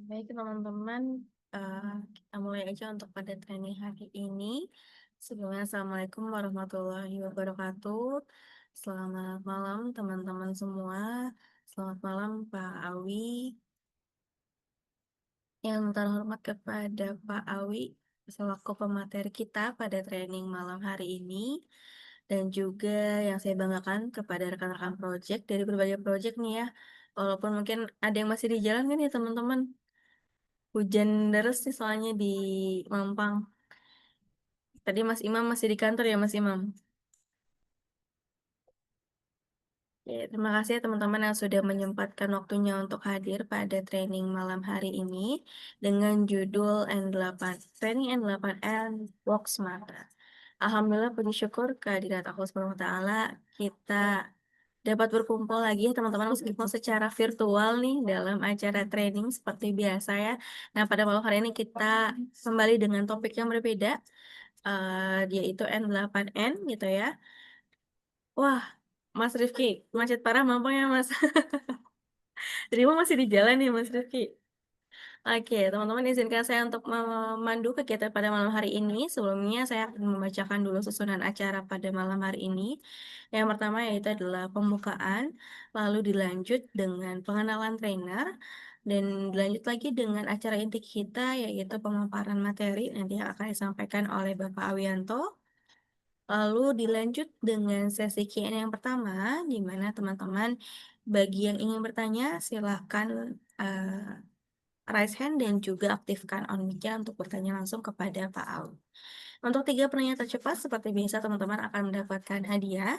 Baik teman-teman, kita mulai aja untuk pada training hari ini. Sebelumnya, Assalamualaikum warahmatullahi wabarakatuh. Selamat malam teman-teman semua. Selamat malam Pak Awi. Yang terhormat kepada Pak Awi selaku pemateri kita pada training malam hari ini. Dan juga yang saya banggakan kepada rekan-rekan project dari berbagai project nih ya. Walaupun mungkin ada yang masih di jalan kan ya teman-teman. Hujan deras sih soalnya di Mampang. Tadi Mas Imam masih di kantor ya Mas Imam. Ya, terima kasih ya teman-teman yang sudah menyempatkan waktunya untuk hadir pada training malam hari ini dengan judul N8, Training N8N Work Smarter. Alhamdulillah puji syukur kehadirat Allah Subhanahu wa taala kita dapat berkumpul lagi ya teman-teman meskipun secara virtual nih dalam acara training seperti biasa ya. Nah, pada malam hari ini kita kembali dengan topik yang berbeda, yaitu N8N gitu ya. Wah, Mas Rifki, macet parah Mampang ya Mas. Jadi masih di jalan nih Mas Rifki. Oke, teman-teman izinkan saya untuk memandu kegiatan pada malam hari ini. Sebelumnya saya akan membacakan dulu susunan acara pada malam hari ini. Yang pertama yaitu adalah pembukaan, lalu dilanjut dengan pengenalan trainer, dan dilanjut lagi dengan acara inti kita yaitu pemaparan materi nanti yang akan disampaikan oleh Bapak Awianto. Lalu dilanjut dengan sesi Q&A yang pertama, di mana teman-teman bagi yang ingin bertanya silahkan raise hand dan juga aktifkan on mic-nya untuk bertanya langsung kepada Pak Awi. Untuk 3 penanya tercepat, seperti biasa teman-teman akan mendapatkan hadiah.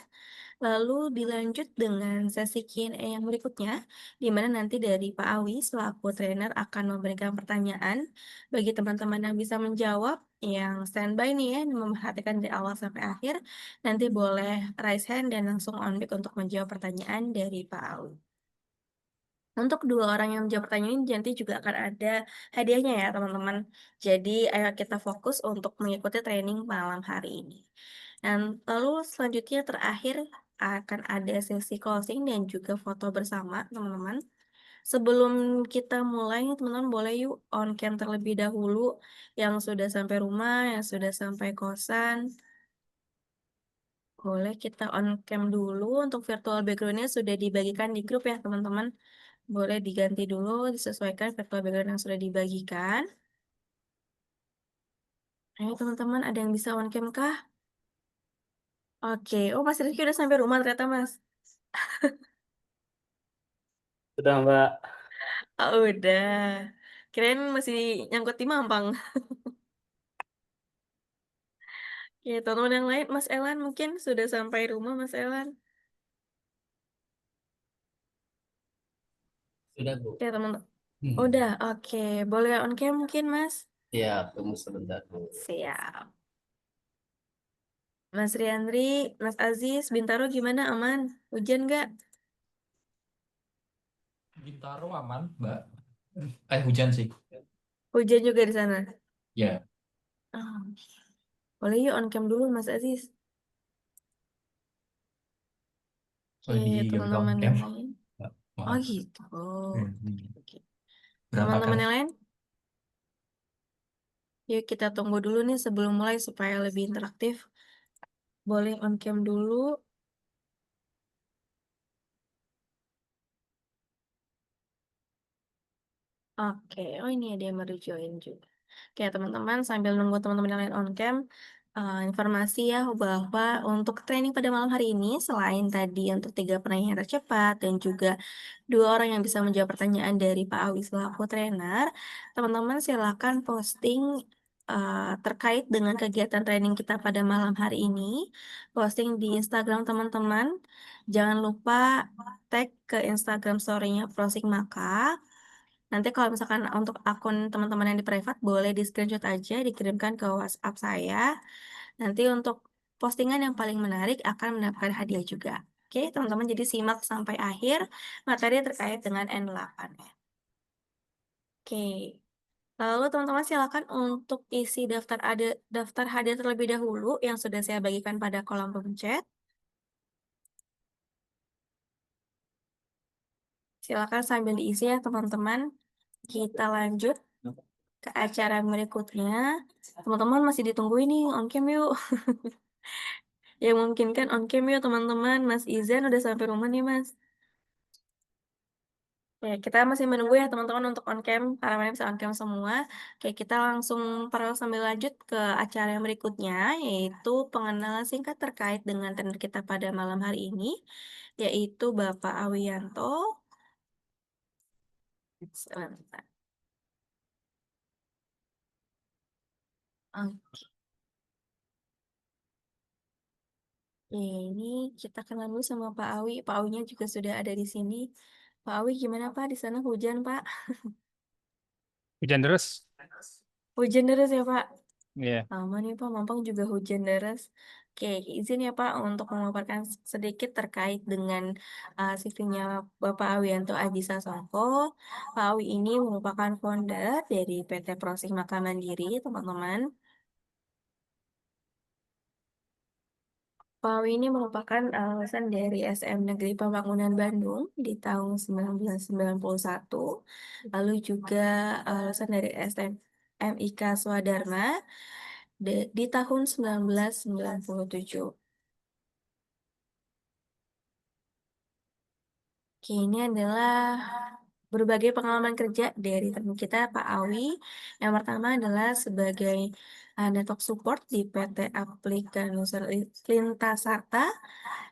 Lalu dilanjut dengan sesi Q&A yang berikutnya, di mana nanti dari Pak Awi selaku trainer akan memberikan pertanyaan bagi teman-teman yang bisa menjawab, yang standby nih ya, memperhatikan dari awal sampai akhir, nanti boleh raise hand dan langsung on mic untuk menjawab pertanyaan dari Pak Awi. Untuk 2 orang yang menjawab pertanyaan ini nanti juga akan ada hadiahnya ya teman-teman. Jadi ayo kita fokus untuk mengikuti training malam hari ini. Dan lalu selanjutnya terakhir akan ada sesi closing dan juga foto bersama teman-teman. Sebelum kita mulai, teman-teman boleh yuk on cam terlebih dahulu yang sudah sampai rumah, yang sudah sampai kosan. Boleh kita on cam dulu untuk virtual background-nya sudah dibagikan di grup ya teman-teman. Boleh diganti dulu, disesuaikan virtual background yang sudah dibagikan. Ayo teman-teman, ada yang bisa on cam kah? Oke, oh Mas Rizky udah sampai rumah ternyata Mas. Sudah Mbak, Oh, udah. Kirain masih nyangkut di Mampang. Oke, teman-teman yang lain, Mas Elan mungkin sudah sampai rumah Mas Elan. sudah Bu. Oke, teman-teman. Hmm. Udah, oke. Boleh on cam mungkin Mas? Ya, tunggu sebentar Bu. Siap. Mas Riandri, Mas Aziz, Bintaro gimana aman? Hujan nggak? Bintaro aman, Mbak. Hujan sih. Hujan juga di sana. Ya, Oh, boleh yuk on cam dulu Mas Aziz. Oke, lagi yoga on teman-teman camp. yang lain. Mbak. Oh Maaf. gitu. Hmm. Oke. Berantakan. Teman-teman yang lain, yuk kita tunggu dulu nih sebelum mulai supaya lebih interaktif. Boleh on cam dulu. Oke, oh ini ada yang baru join juga. Oke teman-teman, sambil nunggu teman-teman yang lain on cam, informasi ya bahwa untuk training pada malam hari ini, selain tadi untuk 3 penanya yang tercepat dan juga 2 orang yang bisa menjawab pertanyaan dari Pak Awi selaku trainer, teman-teman silakan posting terkait dengan kegiatan training kita pada malam hari ini, posting di Instagram teman-teman. Jangan lupa tag ke Instagram story-nya Prosik Maka. Nanti kalau misalkan untuk akun teman-teman yang di private boleh di screenshot aja dikirimkan ke WhatsApp saya. Nanti untuk postingan yang paling menarik akan mendapatkan hadiah juga. Oke, teman-teman jadi simak sampai akhir materi terkait dengan N8. Oke. Lalu teman-teman silakan untuk isi daftar hadiah terlebih dahulu yang sudah saya bagikan pada kolom penchat. Silakan sambil diisi ya teman-teman. Kita lanjut ke acara berikutnya. Teman-teman masih ditungguin nih on cam yuk. Yang memungkinkan on cam yuk teman-teman. Mas Izan udah sampai rumah nih Mas. Ya, kita masih menunggu ya teman-teman untuk on cam, harapannya bisa on cam semua. Oke, kita langsung sambil lanjut ke acara yang berikutnya, yaitu pengenalan singkat terkait dengan trainer kita pada malam hari ini, yaitu Bapak Awiyanto. Sebentar. Oke, ini kita kenal dulu sama Pak Awi. Pak Awinya juga sudah ada di sini. Pak Awi, gimana Pak? Di sana hujan Pak? Hujan deras. Hujan deras ya Pak? Iya. Sama nih Pak, Mampang juga hujan deras. Oke, izin ya Pak untuk memaparkan sedikit terkait dengan CV-nya Bapak Awiyanto Aji Sasongko. Pak Awi ini merupakan founder dari PT Prosih Maka Mandiri, teman-teman. Pak Awi ini merupakan lulusan dari SM Negeri Pembangunan Bandung di tahun 1991. Lalu juga lulusan dari SMIK Swadharma di tahun 1997. Oke, ini adalah berbagai pengalaman kerja dari teman kita, Pak Awi. Yang pertama adalah sebagai network support di PT Aplika Nusantara Lintasarta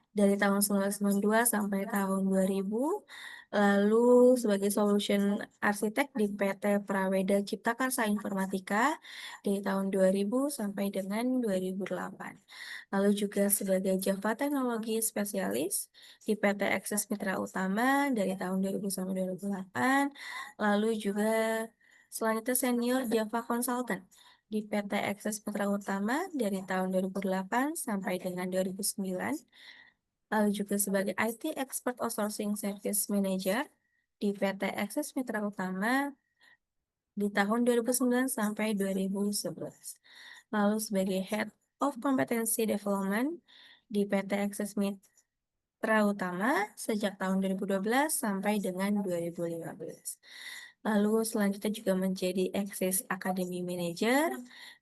dari tahun 1992 sampai tahun 2000. Lalu sebagai solution arsitek di PT Praweda Cipta Karsa Informatika dari tahun 2000 sampai dengan 2008. Lalu juga sebagai Java Teknologi Spesialis di PT Access Mitra Utama dari tahun 2000 sampai 2008. Lalu juga selanjutnya Senior Java Consultant di PT Access Mitra Utama dari tahun 2008 sampai dengan 2009. Lalu juga sebagai IT Expert Outsourcing Service Manager di PT Access Mitra Utama di tahun 2009 sampai 2011. Lalu sebagai Head of Competency Development di PT Access Mitra Utama sejak tahun 2012 sampai dengan 2015. Lalu selanjutnya juga menjadi Access Academy Manager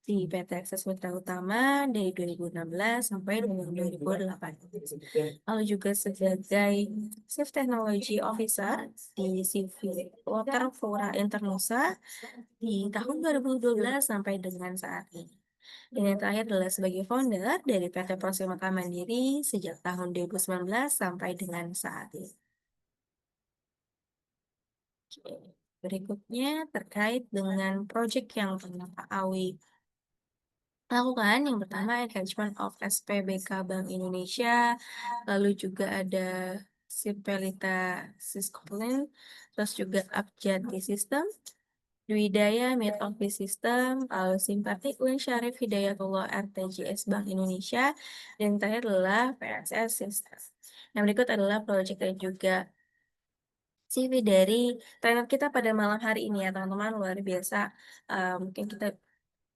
di PT Access Mitra Utama dari 2016 sampai dengan 2018. Lalu juga sebagai Chief Technology Officer di CV Water Fora Internusa di tahun 2012 sampai dengan saat ini. Dan yang terakhir adalah sebagai founder dari PT Prosimaka Mandiri sejak tahun 2019 sampai dengan saat ini. Oke. Berikutnya terkait dengan proyek yang pernah Pak Awi lakukan. Yang pertama engagement of SPBK Bank Indonesia, lalu juga ada Sipelita Siskoplin, terus juga Abjati System, Dwidaya Mid Office System, lalu Simpati Uin Syarif Hidayatullah RTGS Bank Indonesia, dan yang terakhir adalah PSS System. Yang berikut adalah proyek dan juga CV dari trainer kita pada malam hari ini ya teman-teman, luar biasa. Mungkin kita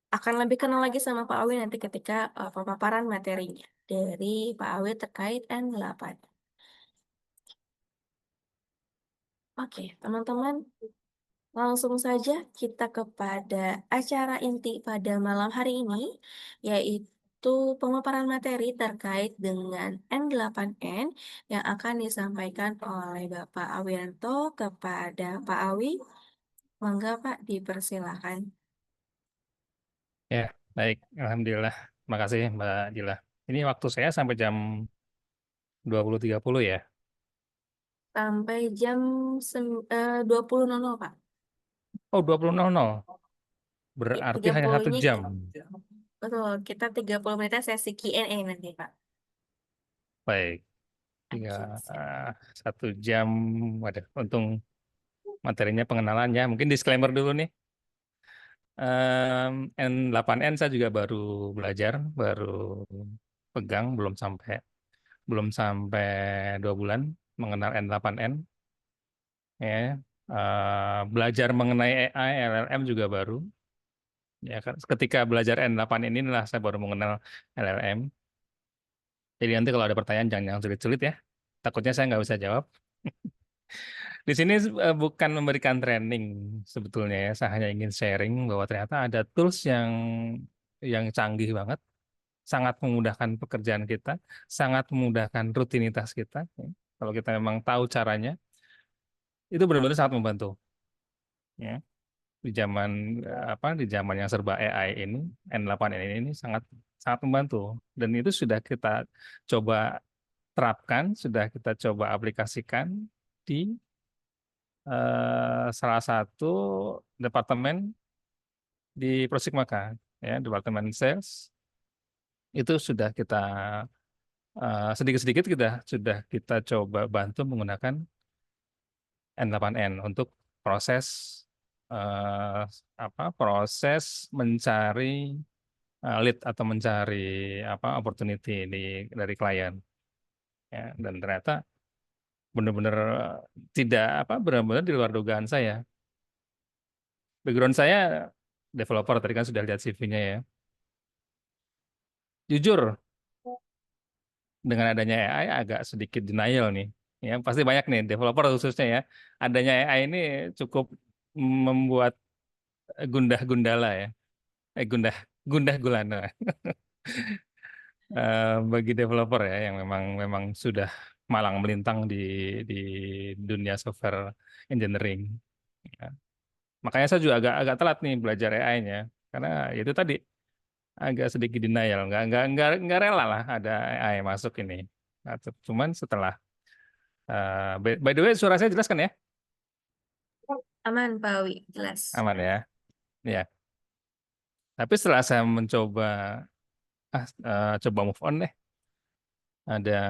akan lebih kenal lagi sama Pak Awi nanti ketika pemaparan materinya dari Pak Awi terkait N8. Oke, teman-teman, langsung saja kita kepada acara inti pada malam hari ini, yaitu pemaparan materi terkait dengan N8N yang akan disampaikan oleh Bapak Awiyanto kepada Pak Awi. Mangga Pak, dipersilakan. Ya, baik. Alhamdulillah. Terima kasih Mbak Dila. Ini waktu saya sampai jam 20.30 ya. Sampai jam 20.00 Pak. Oh, 20.00. Ya, Berarti tiga hanya satu puluhnya jam. betul, kita 30 menit sesi Q&A nanti, Pak. Baik. Tiga, Oke, siap. 1 jam. Waduh, untung materinya pengenalan ya. Mungkin disclaimer dulu nih. N8N saya juga baru belajar, baru pegang, belum sampai 2 bulan mengenal N8N. Ya, belajar mengenai AI, LLM juga baru. Ya kan, ketika belajar N8 inilah saya baru mengenal LLM. Jadi nanti kalau ada pertanyaan jangan yang sulit-sulit ya. Takutnya saya nggak bisa jawab. Di sini bukan memberikan training sebetulnya ya, saya hanya ingin sharing bahwa ternyata ada tools yang canggih banget, sangat memudahkan pekerjaan kita, sangat memudahkan rutinitas kita. Ya. Kalau kita memang tahu caranya, itu benar-benar sangat membantu. Ya. Di zaman di zaman yang serba AI ini, N8N ini sangat sangat membantu. Dan itu sudah kita coba terapkan, sudah kita coba aplikasikan di salah satu departemen di Prosigmaka, ya, departemen sales itu sudah kita sedikit-sedikit kita sudah kita coba bantu menggunakan N8N untuk proses eh, proses mencari lead atau mencari opportunity dari klien, ya, dan ternyata benar-benar tidak benar-benar di luar dugaan saya. Background saya developer, tadi kan sudah lihat CV-nya ya. Jujur, dengan adanya AI agak sedikit denial nih. Ya, pasti banyak nih developer khususnya ya. Adanya AI ini cukup membuat gundah gundala ya. Gundah gundah gulana bagi developer ya yang memang memang sudah malang melintang di dunia software engineering. Ya. Makanya saya juga agak telat nih belajar AI-nya karena itu tadi agak sedikit denial, nggak rela lah ada AI masuk ini. Nah, cuman setelah by the way suara saya jelas kan ya? Aman, Pak Wi, jelas. Aman ya. Ya. Tapi setelah saya mencoba coba move on deh. Ada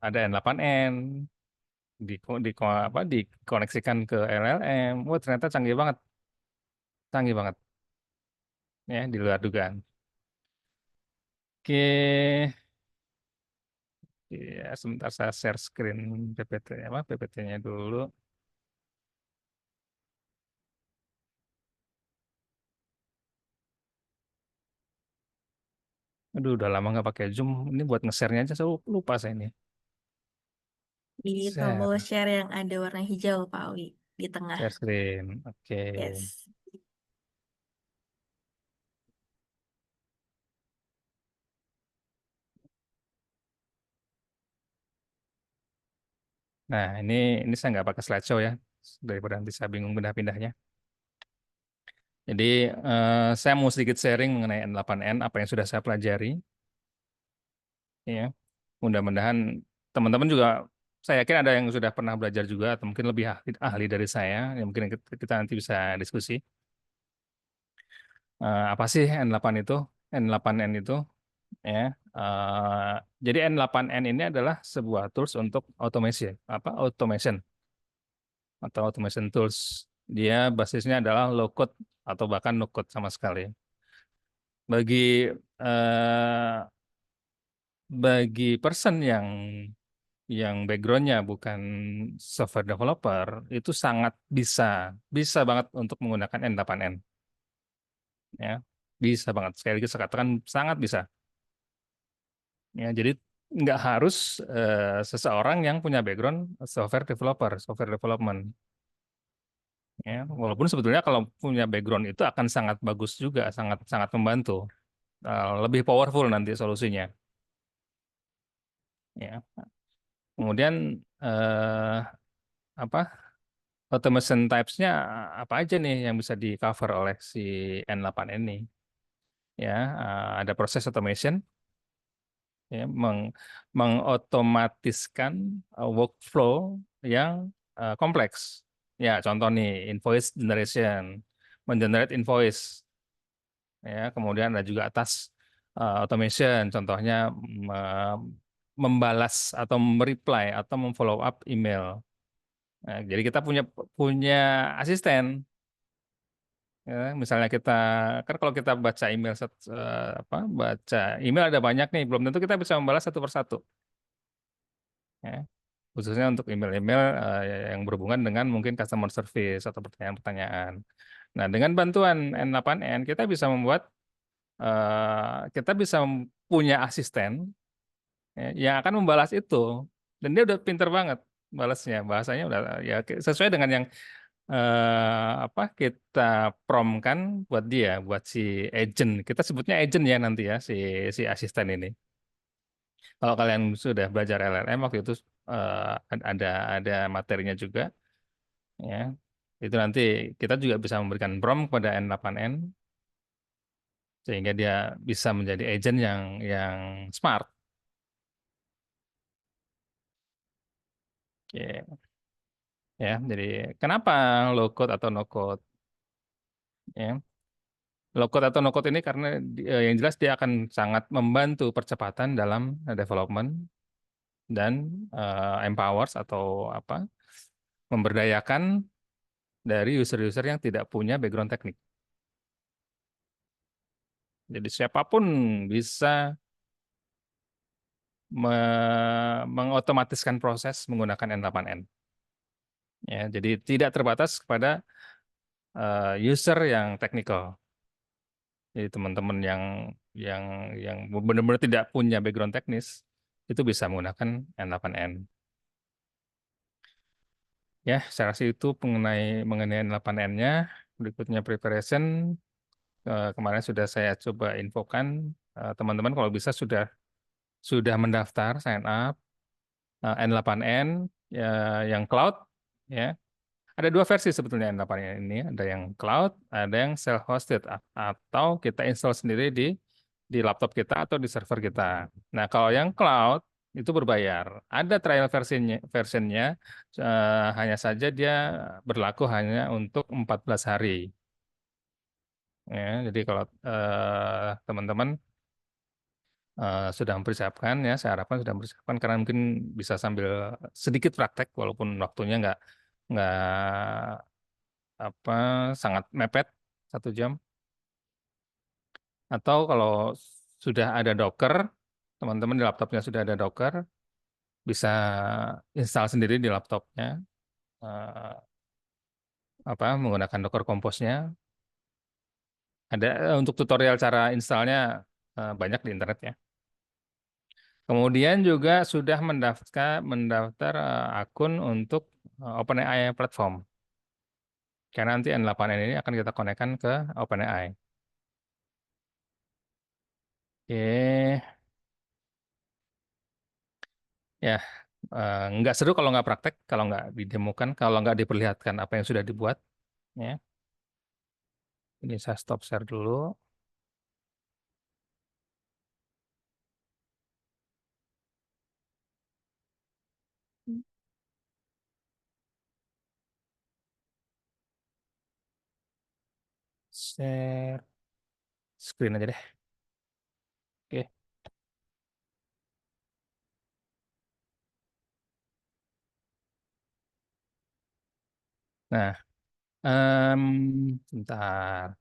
ada N8N dikoneksikan ke LLM. Wah, ternyata canggih banget. Canggih banget ya di luar dugaan. Oke. Ya, sebentar saya share screen PPT-nya dulu. Aduh, udah lama nggak pakai Zoom. Ini buat nge-share-nya aja saya lupa saya ini. Di tombol Share, share yang ada warna hijau, Pak Wi, di tengah. share screen. Oke. Yes. Nah, ini saya nggak pakai slideshow ya, daripada nanti saya bingung pindah-pindahnya. Jadi saya mau sedikit sharing mengenai N8N, apa yang sudah saya pelajari. Ya, mudah-mudahan teman-teman juga, saya yakin ada yang sudah pernah belajar juga, atau mungkin lebih ahli dari saya, yang mungkin kita nanti bisa diskusi. Apa sih N8 itu? N8N itu, ya. eh, jadi N8N ini adalah sebuah tools untuk automation atau automation tools. Dia basisnya adalah low code atau bahkan no code sama sekali. Bagi eh, bagi person yang backgroundnya bukan software developer itu sangat bisa bisa banget untuk menggunakan N8N, ya, bisa banget, sekali lagi saya katakan sangat bisa, ya. Jadi nggak harus seseorang yang punya background software development, ya, walaupun sebetulnya kalau punya background itu akan sangat bagus juga, sangat sangat membantu. Lebih powerful nanti solusinya, ya. Kemudian eh, apa automation types-nya apa aja nih yang bisa di cover oleh si N8 ini, ya. Ada proses automation, ya, mengotomatiskan workflow yang kompleks, ya, contoh nih invoice generation, mengenerate invoice, ya. Kemudian ada juga atas automation, contohnya membalas atau mereply atau memfollow up email. Nah, jadi kita punya punya asisten. Ya, misalnya kita kan kalau kita baca email baca email ada banyak nih, belum tentu kita bisa membalas satu persatu. Ya. Khususnya untuk email-email yang berhubungan dengan mungkin customer service atau pertanyaan-pertanyaan. Nah, dengan bantuan N8N kita bisa punya asisten, ya, yang akan membalas itu. Dan dia udah pinter banget balasnya, bahasanya udah ya sesuai dengan yang apa kita prompt-kan buat dia, buat si agent. Kita sebutnya agent ya nanti ya si asisten ini. Kalau kalian sudah belajar LLM waktu itu ada materinya juga ya. Itu nanti kita juga bisa memberikan prompt kepada N8N sehingga dia bisa menjadi agent yang smart. Oke. Ya, jadi kenapa low code atau no code? Ya, low code atau no code ini karena yang jelas dia akan sangat membantu percepatan dalam development dan empowers atau apa memberdayakan dari user-user yang tidak punya background teknik. Jadi siapapun bisa mengotomatiskan proses menggunakan N8N. Ya, jadi tidak terbatas kepada user yang teknikal. Jadi teman-teman yang yang benar-benar tidak punya background teknis itu bisa menggunakan N8N. Ya, saya rasa itu mengenai N8N-nya. Berikutnya preparation. Kemarin sudah saya coba infokan teman-teman kalau bisa sudah mendaftar sign up N8N ya, yang cloud ya. Ada dua versi sebetulnya N8N ini, ada yang cloud, ada yang self hosted atau kita install sendiri di laptop kita atau di server kita. Nah, kalau yang cloud itu berbayar. Ada trial versionnya hanya saja dia berlaku hanya untuk 14 hari. Ya, jadi kalau teman-teman sudah mempersiapkan ya, saya harapkan sudah mempersiapkan karena mungkin bisa sambil sedikit praktek walaupun waktunya nggak apa sangat mepet 1 jam. Atau kalau sudah ada Docker, teman-teman di laptopnya sudah ada Docker, bisa install sendiri di laptopnya eh, apa menggunakan Docker Compose-nya. Ada untuk tutorial cara installnya banyak di internet ya. Kemudian juga sudah mendaftar akun untuk OpenAI platform. Karena nanti N8N ini akan kita konekkan ke OpenAI. Oke, ya nggak seru kalau nggak praktek, kalau nggak didemokan, kalau nggak diperlihatkan apa yang sudah dibuat. Ya, ini saya stop share dulu. Share screen aja deh. Oke. Nah, bentar.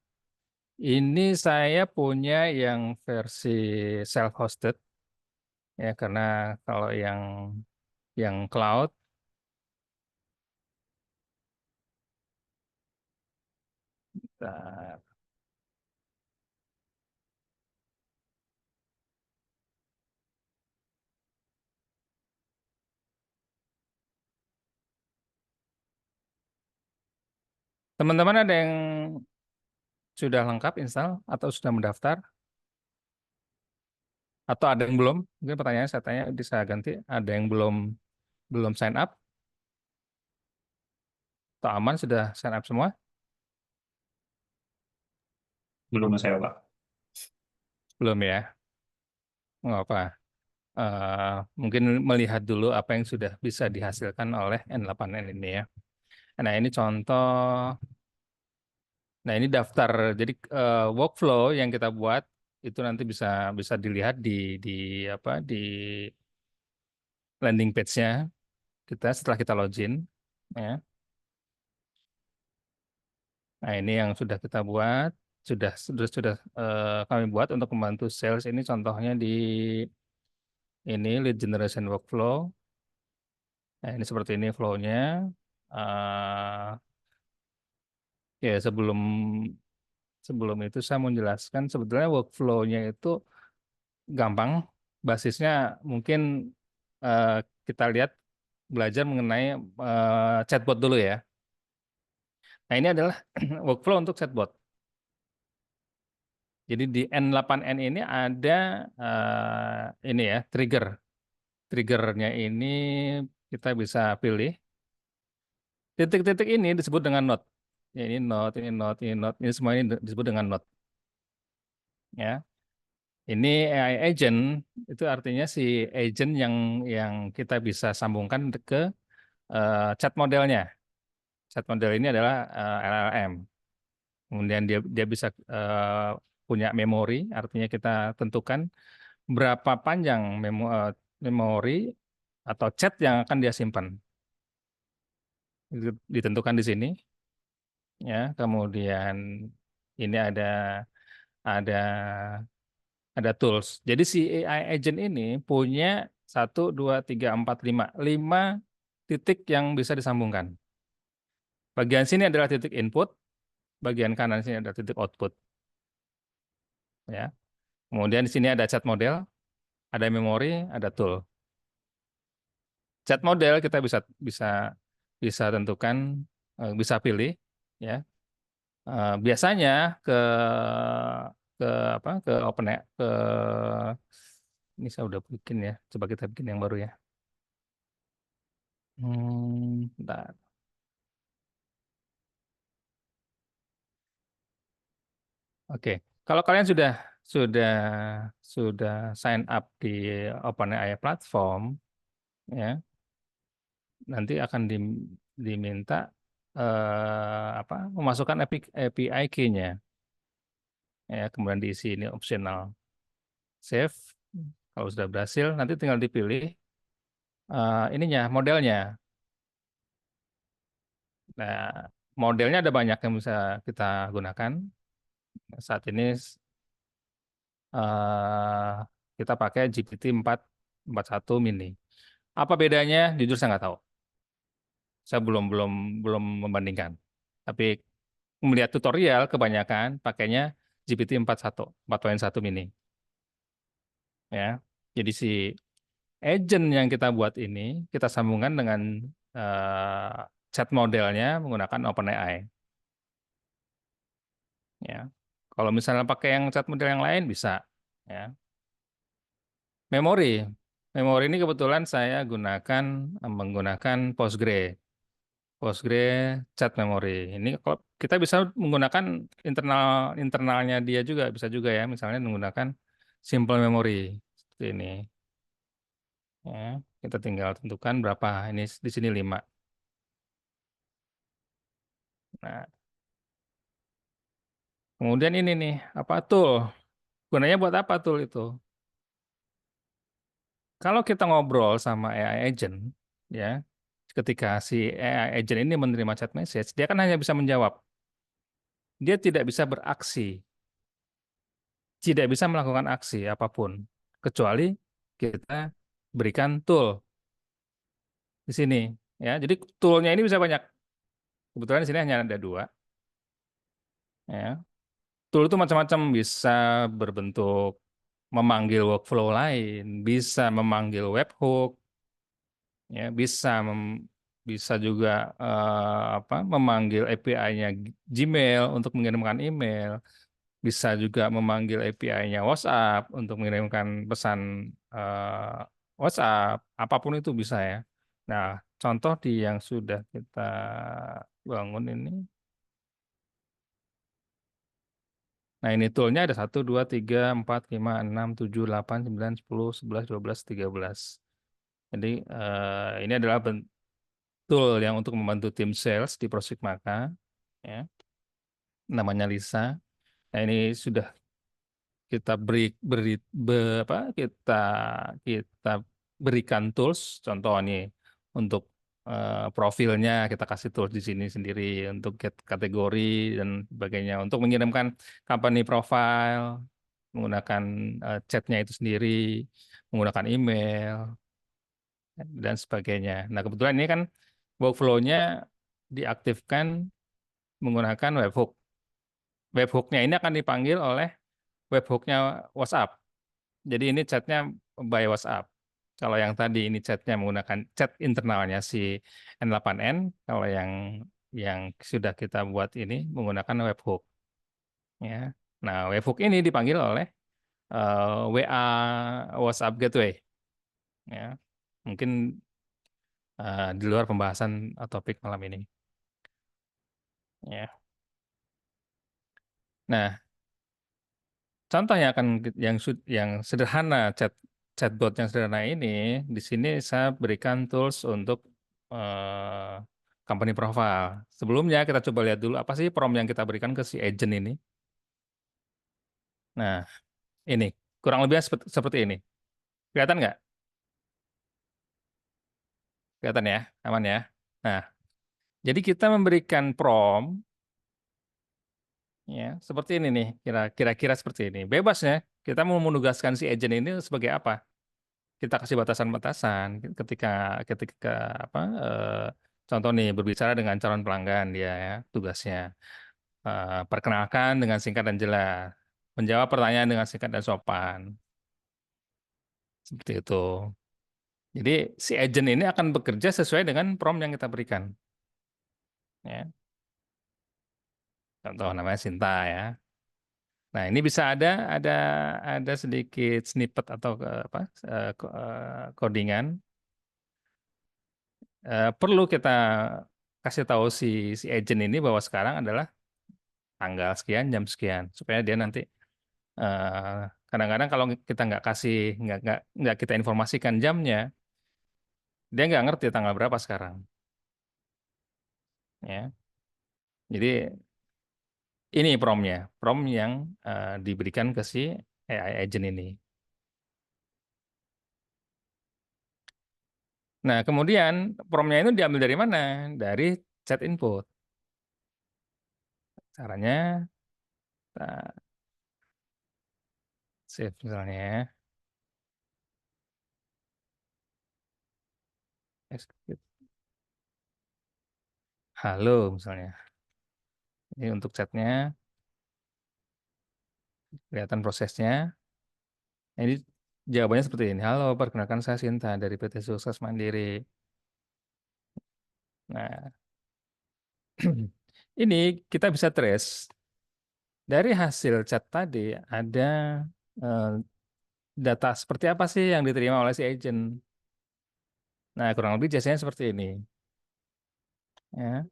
Ini saya punya yang versi self-hosted ya karena kalau yang cloud, bentar. Teman-teman ada yang sudah lengkap install atau sudah mendaftar atau ada yang belum? Mungkin pertanyaan saya tanya bisa ganti. Ada yang belum belum sign up atau aman sudah sign up semua? Belum saya, Pak. Belum ya? Nggak apa. Mungkin melihat dulu apa yang sudah bisa dihasilkan oleh N8N ini ya. Nah ini contoh. Nah ini daftar. Jadi workflow yang kita buat itu nanti bisa bisa dilihat di apa di landing page-nya kita setelah kita login. Ya. Nah ini yang sudah kita buat, sudah kami buat untuk membantu sales. Ini contohnya di ini lead generation workflow. Nah ini seperti ini flow-nya. Ya sebelum sebelum itu saya mau menjelaskan sebetulnya workflow-nya itu gampang. Basisnya mungkin kita lihat belajar mengenai chatbot dulu ya. Nah, ini adalah workflow untuk chatbot. Jadi di N8N ini ada ini ya, trigger. Triggernya ini kita bisa pilih. Titik-titik ini disebut dengan node. Ya, ini node, ini node, ini node, ini semua ini disebut dengan node. Ya, ini AI agent itu artinya si agent yang kita bisa sambungkan ke chat modelnya. Chat model ini adalah LLM. Kemudian dia bisa punya memori, artinya kita tentukan berapa panjang memori atau chat yang akan dia simpan. Itu ditentukan di sini, ya. Kemudian ini ada ada tools. Jadi si AI agent ini punya 1, 2, 3, 4, 5 titik yang bisa disambungkan. Bagian sini adalah titik input, bagian kanan sini adalah titik output. Ya. Kemudian di sini ada chat model, ada memori, ada tool. Chat model kita bisa bisa bisa tentukan, bisa pilih, ya. Biasanya ke apa ke OpenAI ini saya udah bikin ya. Coba kita bikin yang baru ya. Bentar. Oke. Kalau kalian sudah sudah sign up di OpenAI platform, ya, nanti akan diminta memasukkan API key-nya, ya, kemudian diisi ini optional. Save. Kalau sudah berhasil, nanti tinggal dipilih ininya modelnya. Nah, modelnya ada banyak yang bisa kita gunakan. Saat ini kita pakai GPT 4.1 mini. Apa bedanya? Jujur saya nggak tahu. Saya belum membandingkan. Tapi melihat tutorial kebanyakan pakainya GPT 4.1 mini. Ya. Jadi si agent yang kita buat ini kita sambungkan dengan chat modelnya menggunakan OpenAI. Ya. Kalau misalnya pakai yang chat model yang lain bisa. Ya. Memori. Memori ini kebetulan saya menggunakan Postgre chat memory. Ini kalau kita bisa menggunakan internalnya dia juga bisa juga ya, misalnya menggunakan simple memory seperti ini. Ya, kita tinggal tentukan berapa. Ini di sini 5. Nah, kemudian ini nih, apa tool? Gunanya buat apa tool itu? Kalau kita ngobrol sama AI agent, ya, ketika si AI agent ini menerima chat message, dia kan hanya bisa menjawab. Dia tidak bisa beraksi, tidak bisa melakukan aksi apapun, kecuali kita berikan tool di sini. Ya, jadi toolnya ini bisa banyak. Kebetulan di sini hanya ada 2. Ya. Tool itu macam-macam, bisa berbentuk memanggil workflow lain, bisa memanggil webhook, ya, bisa juga memanggil API-nya Gmail untuk mengirimkan email, bisa juga memanggil API-nya WhatsApp untuk mengirimkan pesan WhatsApp, apapun itu bisa ya. Nah, contoh di yang sudah kita bangun ini. Nah, ini toolnya ada 1, 2, 3, 4, 5, 6, 7, 8, 9, 10, 11, 12, 13. Jadi ini adalah tool yang untuk membantu tim sales di Prosigmaka, ya, namanya Lisa. Nah, ini sudah kita kita kita berikan tools, contoh nih untuk profilnya kita kasih tools di sini sendiri untuk kategori dan sebagainya, untuk mengirimkan company profile menggunakan chatnya itu sendiri, menggunakan email dan sebagainya. Nah, kebetulan ini kan workflow-nya diaktifkan menggunakan webhook. Webhook-nya ini akan dipanggil oleh webhook-nya WhatsApp. Jadi ini chatnya by WhatsApp. Kalau yang tadi ini chatnya menggunakan chat internalnya si N8N, kalau yang sudah kita buat ini menggunakan webhook, ya. Nah, webhook ini dipanggil oleh WA WhatsApp Gateway, ya. Mungkin di luar pembahasan topik malam ini, ya. Nah, contoh yang akan yang sederhana chatbot yang sederhana ini, di sini saya berikan tools untuk eh, company profile. Sebelumnya kita coba lihat dulu apa sih prompt yang kita berikan ke si agent ini. Nah, ini kurang lebih seperti ini. Kelihatan nggak? Kelihatan ya, aman ya. Nah, jadi kita memberikan prompt ya seperti ini nih, kira-kira seperti ini. Bebas ya, kita mau menugaskan si agent ini sebagai apa? Kita kasih batasan-batasan ketika ketika apa contoh nih berbicara dengan calon pelanggan dia ya tugasnya perkenalkan dengan singkat dan jelas, menjawab pertanyaan dengan singkat dan sopan, seperti itu. Jadi si agent ini akan bekerja sesuai dengan prompt yang kita berikan, ya. Contoh namanya Sinta ya. Nah, ini bisa ada sedikit snippet atau codingan. Perlu kita kasih tahu si agent ini bahwa sekarang adalah tanggal sekian jam sekian supaya dia nanti kadang-kadang kalau kita nggak kasih nggak kita informasikan jamnya, dia nggak ngerti tanggal berapa sekarang, ya. Jadi ini prompt yang diberikan ke si AI agent ini. Nah, kemudian promptnya itu diambil dari mana? Dari chat input. Caranya kita save misalnya ya. Execute. Halo misalnya. Ini untuk chatnya, kelihatan prosesnya. Nah, ini jawabannya seperti ini. Halo, perkenalkan saya Sinta dari PT Sukses Mandiri. Nah, ini kita bisa trace dari hasil chat tadi ada eh, data seperti apa sih yang diterima oleh si agent. Nah, kurang lebih jasanya seperti ini. Ya.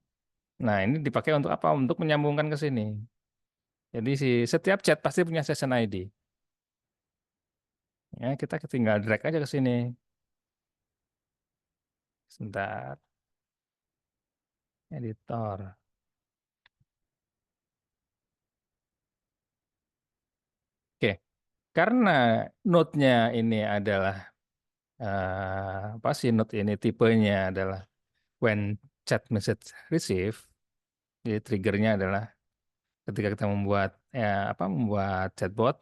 Nah, ini dipakai untuk apa? Untuk menyambungkan ke sini. Jadi setiap chat pasti punya session ID. Ya, kita tinggal drag aja ke sini. Sebentar. Editor. Oke, karena node-nya ini adalah apa sih node ini tipenya adalah when chat message receive. Jadi triggernya adalah ketika kita membuat chatbot,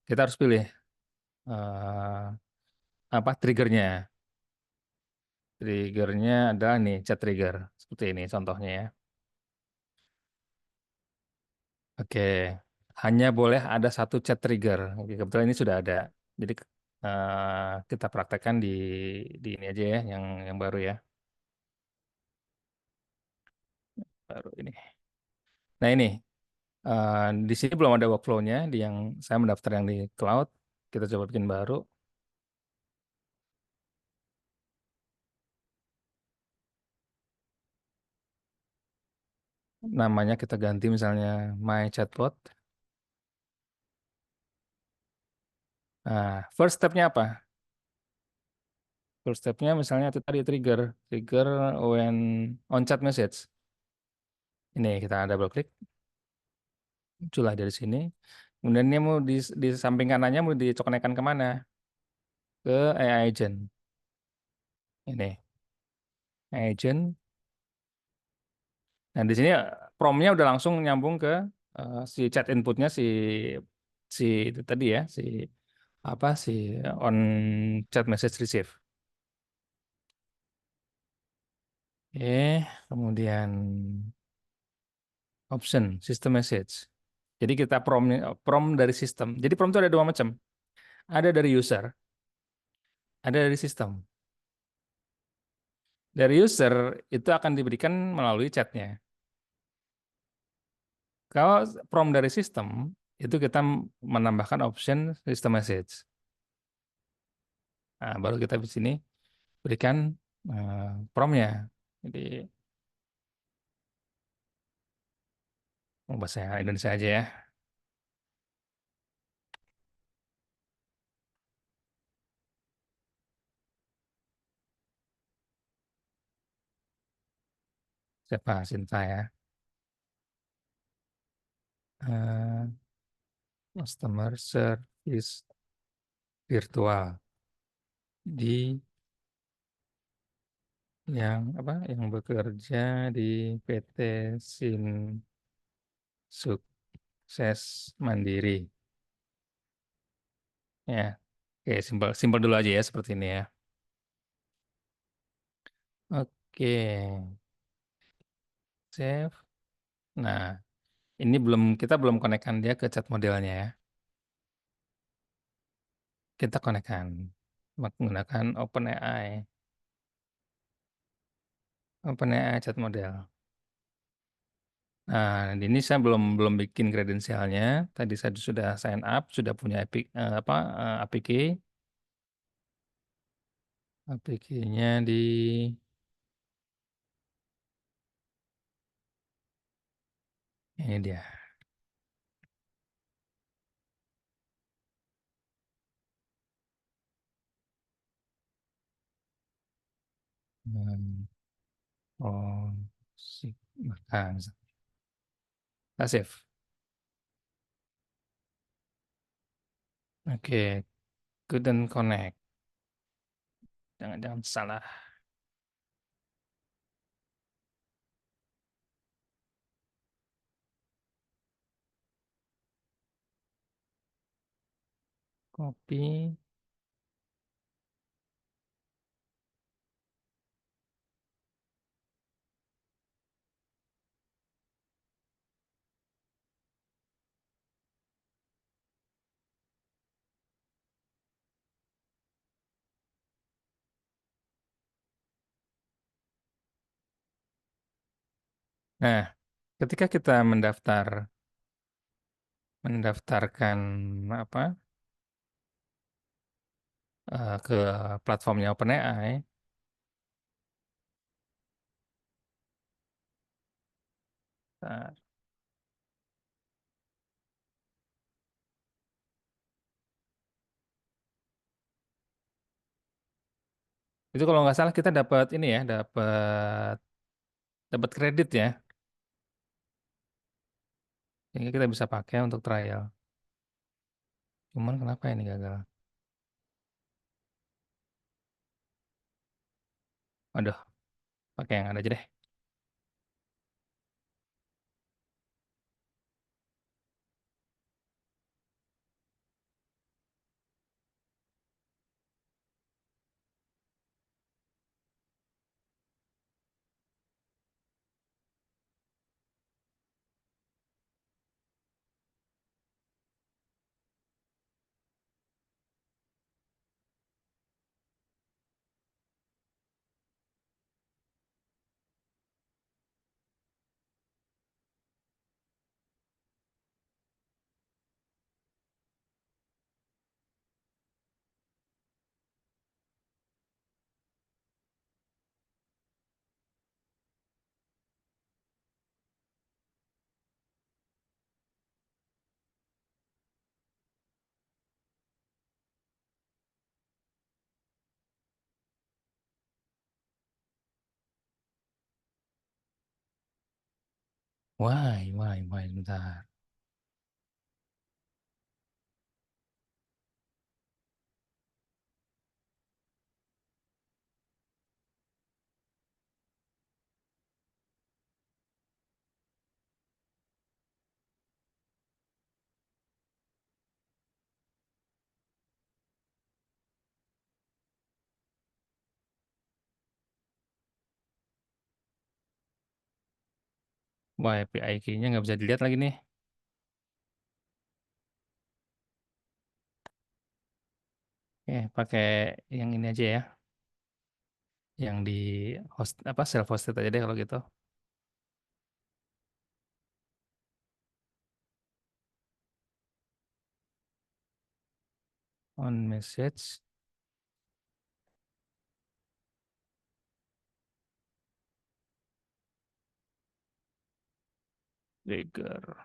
kita harus pilih apa triggernya. Triggernya adalah nih chat trigger seperti ini contohnya ya. Oke, hanya boleh ada satu chat trigger. Oke, kebetulan ini sudah ada. Jadi kita praktekkan di ini aja ya, yang baru ya, baru ini. Nah ini di sini belum ada workflow-nya di yang saya mendaftar yang di cloud. Kita coba bikin baru. Namanya kita ganti misalnya My Chatbot. Nah, first step-nya apa? First step-nya misalnya itu tadi trigger when on chat message. Ini kita double klik, muncullah dari sini. Kemudian ini mau di samping kanannya mau diconekkan kemana? Ke AI agent. Ini agent. Nah di sini prompt-nya udah langsung nyambung ke si chat inputnya si itu tadi ya si on chat message receive. Kemudian option system message. Jadi kita prompt dari sistem. Jadi prompt itu ada dua macam. Ada dari user. ada dari sistem. Dari user itu akan diberikan melalui chatnya. Kalau prompt dari sistem, itu kita menambahkan option system message. Nah, baru kita di sini berikan promptnya. Jadi, bahasa Indonesia aja ya. Siapa Sinta ya. Eh, Customer service virtual di yang apa yang bekerja di PT Sin Sukses Mandiri. Ya, oke, simpel simpel dulu aja ya seperti ini ya. Oke, save. Nah, ini kita belum konekkan dia ke chat modelnya ya. Kita konekkan menggunakan OpenAI chat model. Nah, ini saya belum bikin kredensialnya. Tadi saya sudah sign up, sudah punya APK. APK-nya ini dia. Hmm. Oh, nah, kita save. Oke, couldn't connect. Jangan-jangan salah. Copy. Nah, ketika kita mendaftarkan apa ke platformnya OpenAI, nah, itu kalau nggak salah kita dapat ini ya, dapat kredit ya, sehingga kita bisa pakai untuk trial. Cuman kenapa ini gagal? Waduh, pakai yang ada aja deh. Why, bentar. Wah, API key-nya nggak bisa dilihat lagi nih. Oke, pakai yang ini aja ya. Yang di host apa self hosted aja deh kalau gitu. On message. Trigger.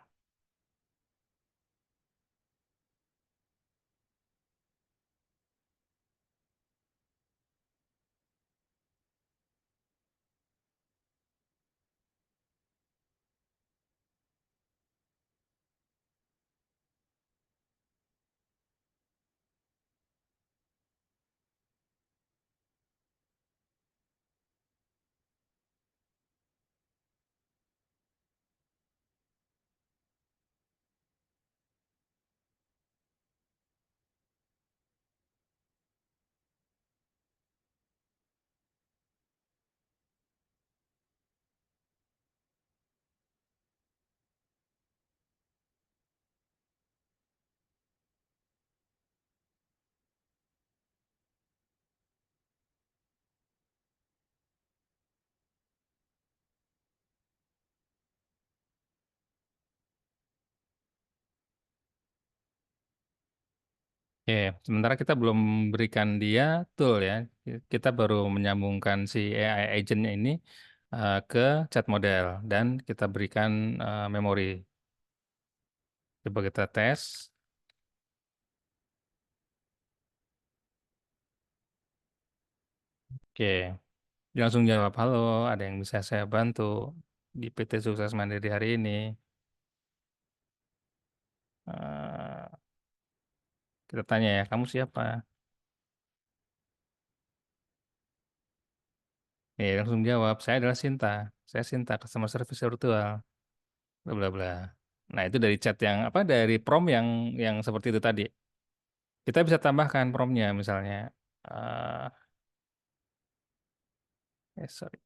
Oke, sementara kita belum berikan dia tool ya. Kita baru menyambungkan si AI agentnya ini ke chat model dan kita berikan memori. Coba kita tes. Oke, dia langsung jawab, halo, ada yang bisa saya bantu di PT Sukses Mandiri hari ini. Eh, kita tanya ya, kamu siapa? Langsung jawab, saya adalah Sinta. Saya Sinta, customer service virtual. Bla bla bla. Nah, itu dari chat yang apa dari prompt yang seperti itu tadi. Kita bisa tambahkan promptnya misalnya. eh sorry.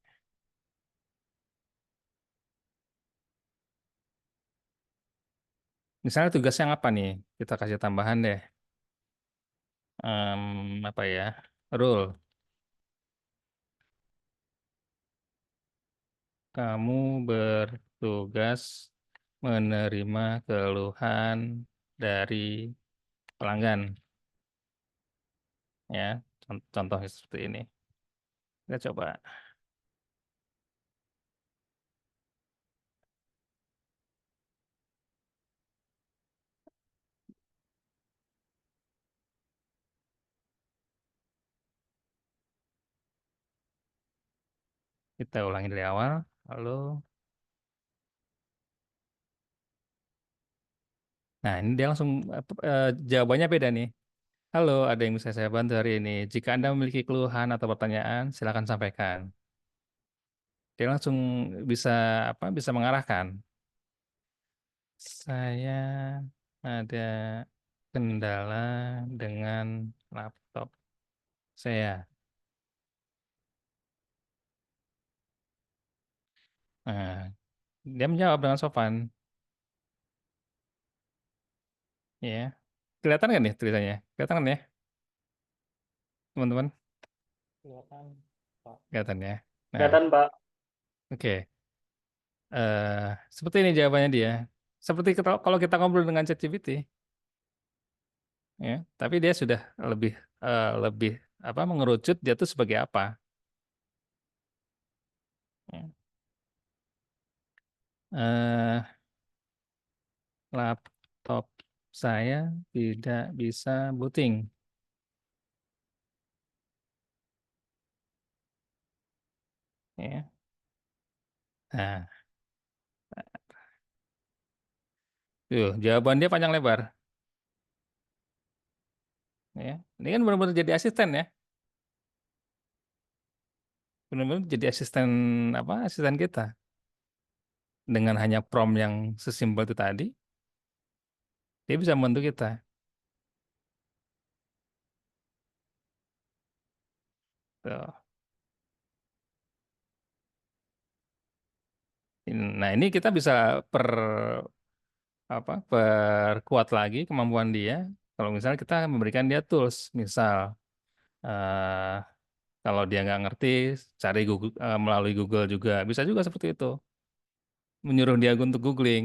Misalnya tugasnya apa nih? Kita kasih tambahan deh. Apa ya? Rule. Kamu bertugas menerima keluhan dari pelanggan. Ya, contohnya seperti ini. Kita coba. Kita ulangi dari awal. Halo. Nah, ini dia langsung jawabannya beda nih. Halo, ada yang bisa saya bantu hari ini? Jika Anda memiliki keluhan atau pertanyaan, silakan sampaikan. Dia langsung bisa apa? Bisa mengarahkan. Saya ada kendala dengan laptop saya. Nah, dia menjawab dengan sopan, ya. Kelihatan nggak nih tulisannya? Kelihatan kan ya, teman-teman? Kelihatan, Pak. Kelihatan ya. Nah, Kelihatan, Pak. oke. Seperti ini jawabannya dia. Seperti kalau kita ngobrol dengan ChatGPT, ya. Tapi dia sudah lebih lebih apa mengerucut dia tuh sebagai apa. Ya. Eh, Laptop saya tidak bisa booting. Ya. Nah, jawaban dia panjang lebar. Ya. Ini kan benar-benar jadi asisten ya. Benar-benar jadi asisten apa? Asisten kita. Dengan hanya prompt yang sesimpel itu tadi, dia bisa membantu kita. Tuh. Nah, ini kita bisa perkuat lagi kemampuan dia Kalau misalnya kita memberikan dia tools, misal eh, kalau dia nggak ngerti, cari Google, melalui Google juga. Bisa juga seperti itu. Menyuruh dia untuk googling.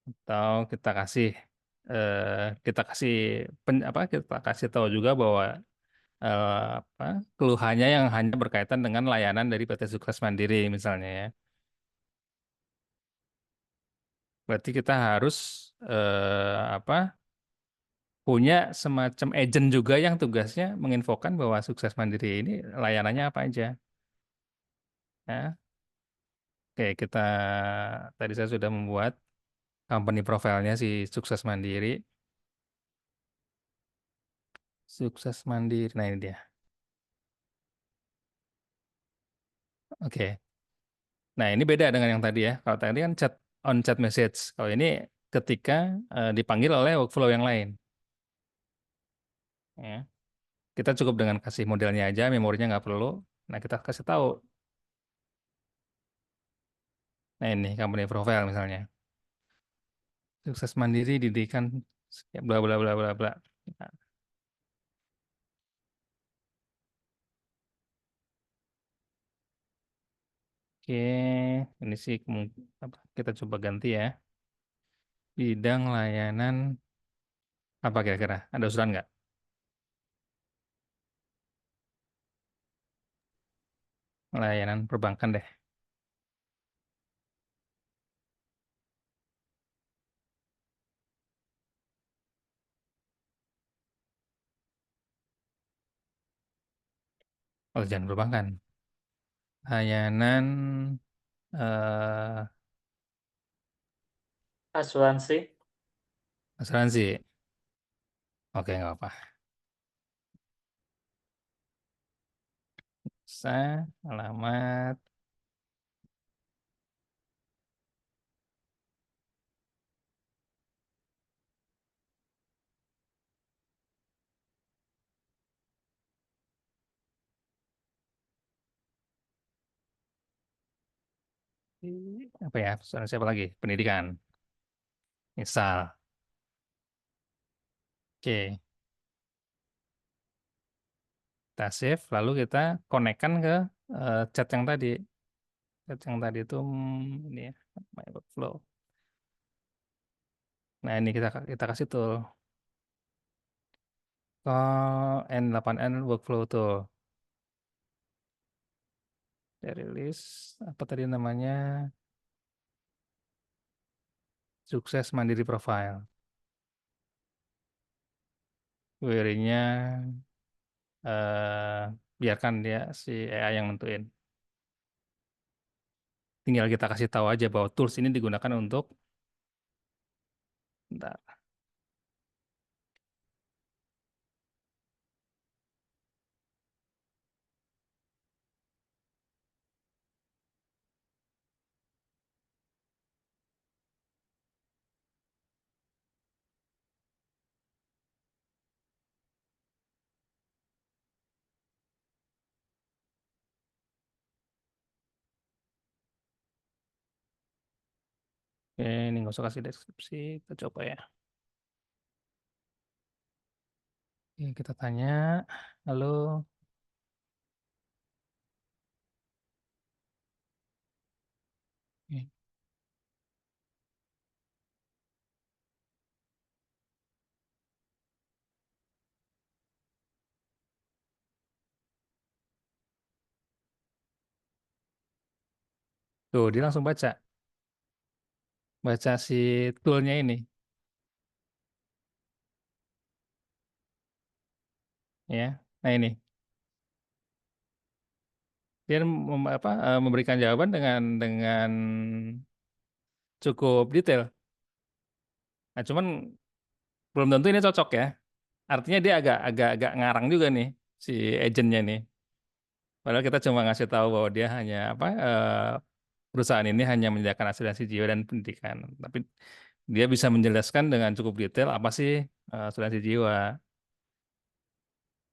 Atau kita kasih kita kasih tahu juga bahwa apa keluhannya yang hanya berkaitan dengan layanan dari PT Sukses Mandiri misalnya ya. Berarti kita harus apa punya semacam agent juga yang tugasnya menginfokan bahwa Sukses Mandiri ini layanannya apa aja. Ya. Oke, tadi saya sudah membuat company profile-nya si Sukses Mandiri. Sukses Mandiri. Nah, ini dia. Oke. Nah, ini beda dengan yang tadi ya. Kalau tadi kan chat message. Kalau ini ketika dipanggil oleh workflow yang lain. Ya. Kita cukup dengan kasih modelnya aja, memorinya nggak perlu. Nah, kita kasih tahu. Nah, ini company profile misalnya. Sukses Mandiri didikan bla bla bla bla bla. Nah, oke, ini sih kita coba ganti ya. Bidang layanan apa kira-kira? Ada usulan nggak? Layanan perbankan deh. Oh, jangan perbankan. Layanan eh, Asuransi. asuransi. Oke, nggak apa. Saya alamat apa ya? Asuransi apa lagi? Pendidikan. Misal. Oke, kita save, lalu kita konekkan ke chat yang tadi. Chat yang tadi itu ini ya, my workflow. Nah, ini kita kasih tool. Call N8N workflow tool. Dari list apa tadi namanya? Sukses Mandiri Profile. Query-nya eh, biarkan dia si AI yang nentuin. Tinggal kita kasih tahu aja bahwa tools ini digunakan untuk bentar. Oke, ini nggak usah kasih deskripsi, kita coba ya. Oke, kita tanya, halo, oke. Tuh dia langsung baca si toolnya ini, ya. Nah ini, dia memberikan jawaban dengan cukup detail. Nah, cuman belum tentu ini cocok ya. Artinya dia agak ngarang juga nih si agentnya nih. Padahal kita cuma ngasih tahu bahwa dia hanya perusahaan ini hanya menyediakan asuransi jiwa dan pendidikan. Tapi dia bisa menjelaskan dengan cukup detail apa sih asuransi jiwa,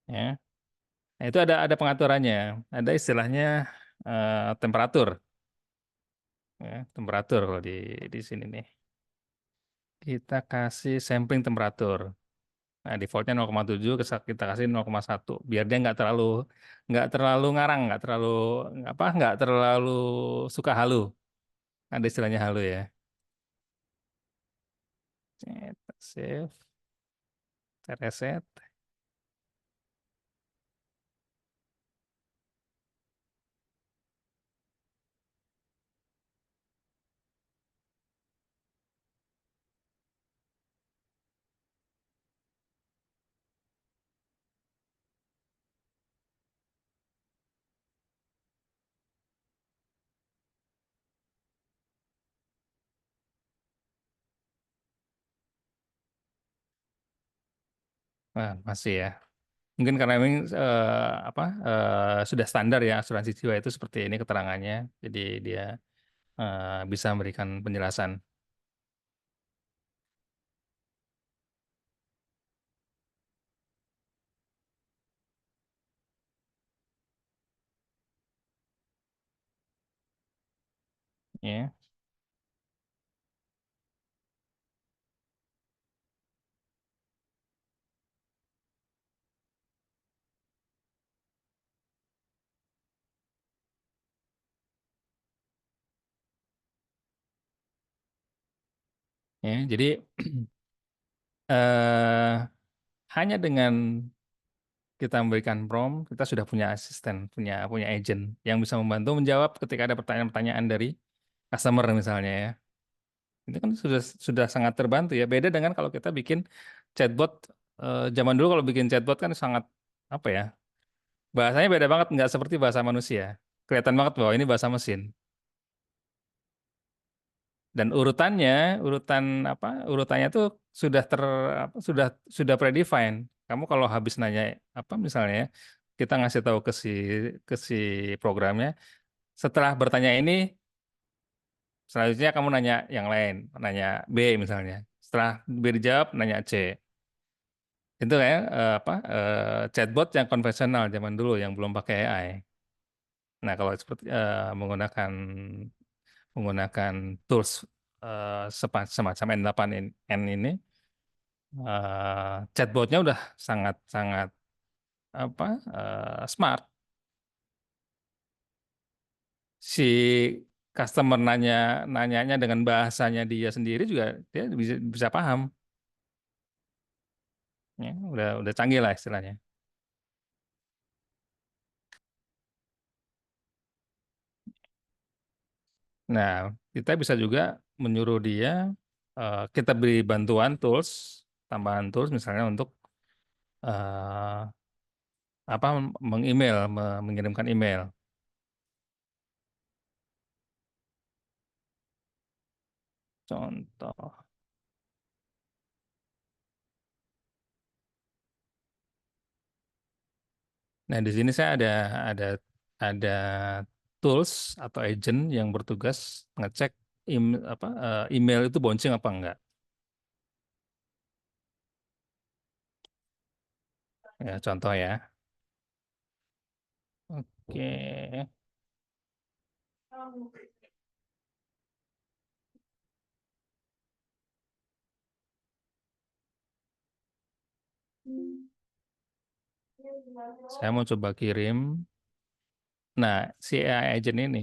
ya. Nah, itu ada pengaturannya. Ada istilahnya temperatur. Ya, temperatur kalau di sini nih. Kita kasih sampling temperatur. Nah, defaultnya 0,7, kita kasih 0,1 biar dia nggak terlalu ngarang, nggak terlalu suka halu. Ada istilahnya halu ya. Save, reset. Nah, masih ya. Mungkin karena memang sudah standar ya asuransi jiwa itu seperti ini keterangannya. Jadi dia bisa memberikan penjelasan. Ya. Ya, jadi eh, hanya dengan kita memberikan prompt, kita sudah punya asisten, punya agent yang bisa membantu menjawab ketika ada pertanyaan-pertanyaan dari customer misalnya ya. Itu kan sudah sangat terbantu ya. Beda dengan kalau kita bikin chatbot. Zaman dulu kalau bikin chatbot kan sangat apa ya? Bahasanya beda banget, nggak seperti bahasa manusia. Kelihatan banget bahwa ini bahasa mesin. Dan urutannya tuh sudah ter apa, sudah predefined. Kamu kalau habis nanya apa misalnya ya, kita ngasih tahu ke si programnya, setelah bertanya ini selanjutnya kamu nanya yang lain, nanya B misalnya. Setelah B dijawab, nanya C. Itu kayak chatbot yang konvensional zaman dulu yang belum pakai AI. Nah, kalau seperti menggunakan tools semacam N8N ini, chatbotnya udah sangat sangat smart. Si customer nanyanya dengan bahasanya dia sendiri juga dia bisa paham. Ya, udah canggih lah istilahnya. Nah, kita bisa juga menyuruh dia, kita beri bantuan tools, tambahan tools misalnya untuk eh, mengirimkan email. Contoh. Nah, di sini saya ada tools atau agent yang bertugas ngecek email itu bouncing apa enggak. Ya, contoh ya. Oke. Saya mau coba kirim. Nah, si AI agent ini,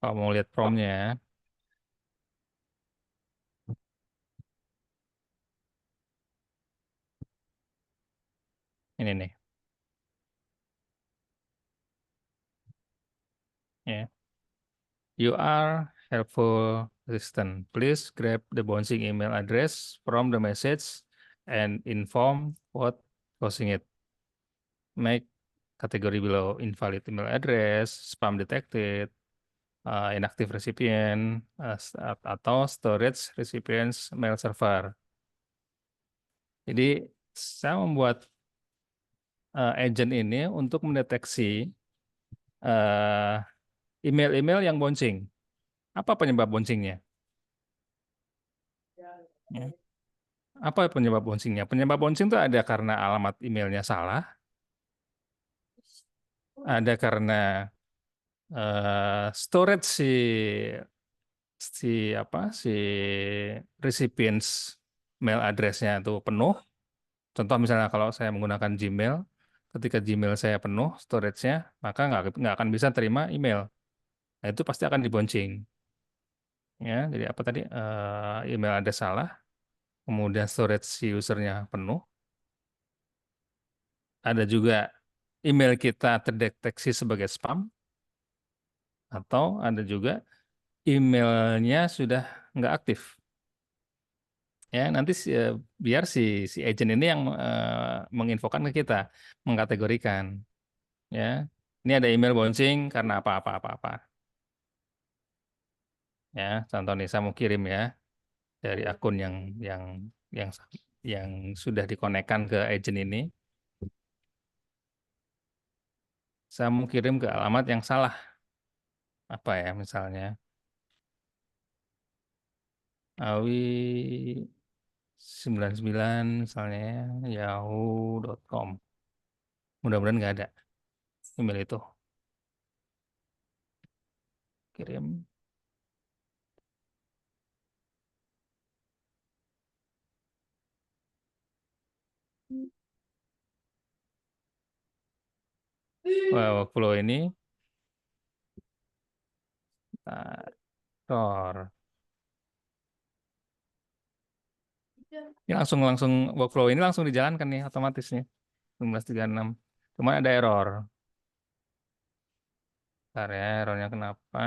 kalau mau lihat promnya, ini nih. Ya. You are helpful assistant. Please grab the bouncing email address from the message and inform what causing it. Make category below invalid email address, spam detected, inactive recipient, atau storage recipients mail server. Jadi saya membuat agent ini untuk mendeteksi eh, email-email yang bouncing. Apa penyebab bouncingnya? Ya. Apa penyebab bouncingnya? Penyebab bouncing itu ada karena alamat emailnya salah, ada karena storage si apa si recipients mail address-nya itu penuh. Contoh misalnya kalau saya menggunakan Gmail, ketika Gmail saya penuh storage-nya, maka nggak akan bisa terima email. Nah, itu pasti akan dibonceng. Ya, jadi apa tadi? Email ada salah, kemudian storage si usernya penuh. Ada juga email kita terdeteksi sebagai spam, atau ada juga emailnya sudah nggak aktif. Ya, nanti biar si agent ini yang menginfokan ke kita, mengkategorikan. Ya, ini ada email bouncing karena apa. Ya, contoh nih saya mau kirim ya dari akun yang yang sudah dikonekkan ke agent ini. Saya mau kirim ke alamat yang salah. Apa ya misalnya? Awi 99 misalnya ya, yahoo.com. Mudah-mudahan nggak ada email itu. Kirim. Wah, workflow ini error. Ini langsung langsung workflow ini langsung dijalankan nih otomatis nih 1936. Cuma ada error. Bentar ya, errornya kenapa?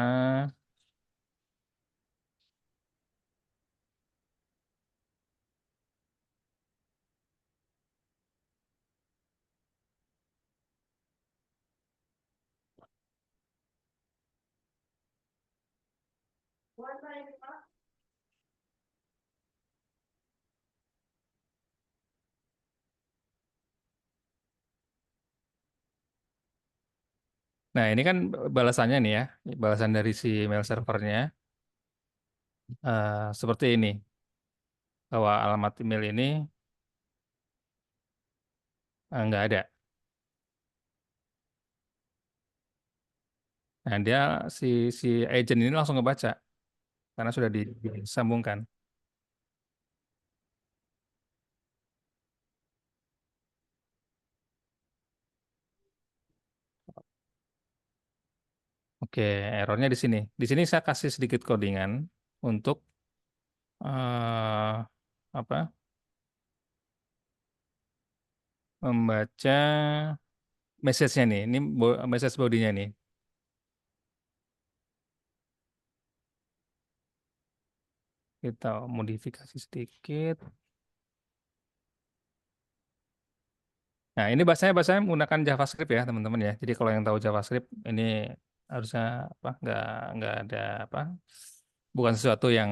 Nah, ini kan balasannya nih ya, balasan dari si mail servernya seperti ini, bahwa alamat email ini nggak ada. Nah, dia si si agent ini langsung ngebaca karena sudah disambungkan. Oke, errornya di sini. Di sini saya kasih sedikit codingan untuk apa? Membaca message-nya nih. Ini message body-nya nih. Kita modifikasi sedikit. Nah, ini bahasanya menggunakan JavaScript ya, teman-teman ya. Jadi kalau yang tahu JavaScript ini harusnya apa? Nggak ada apa? Bukan sesuatu yang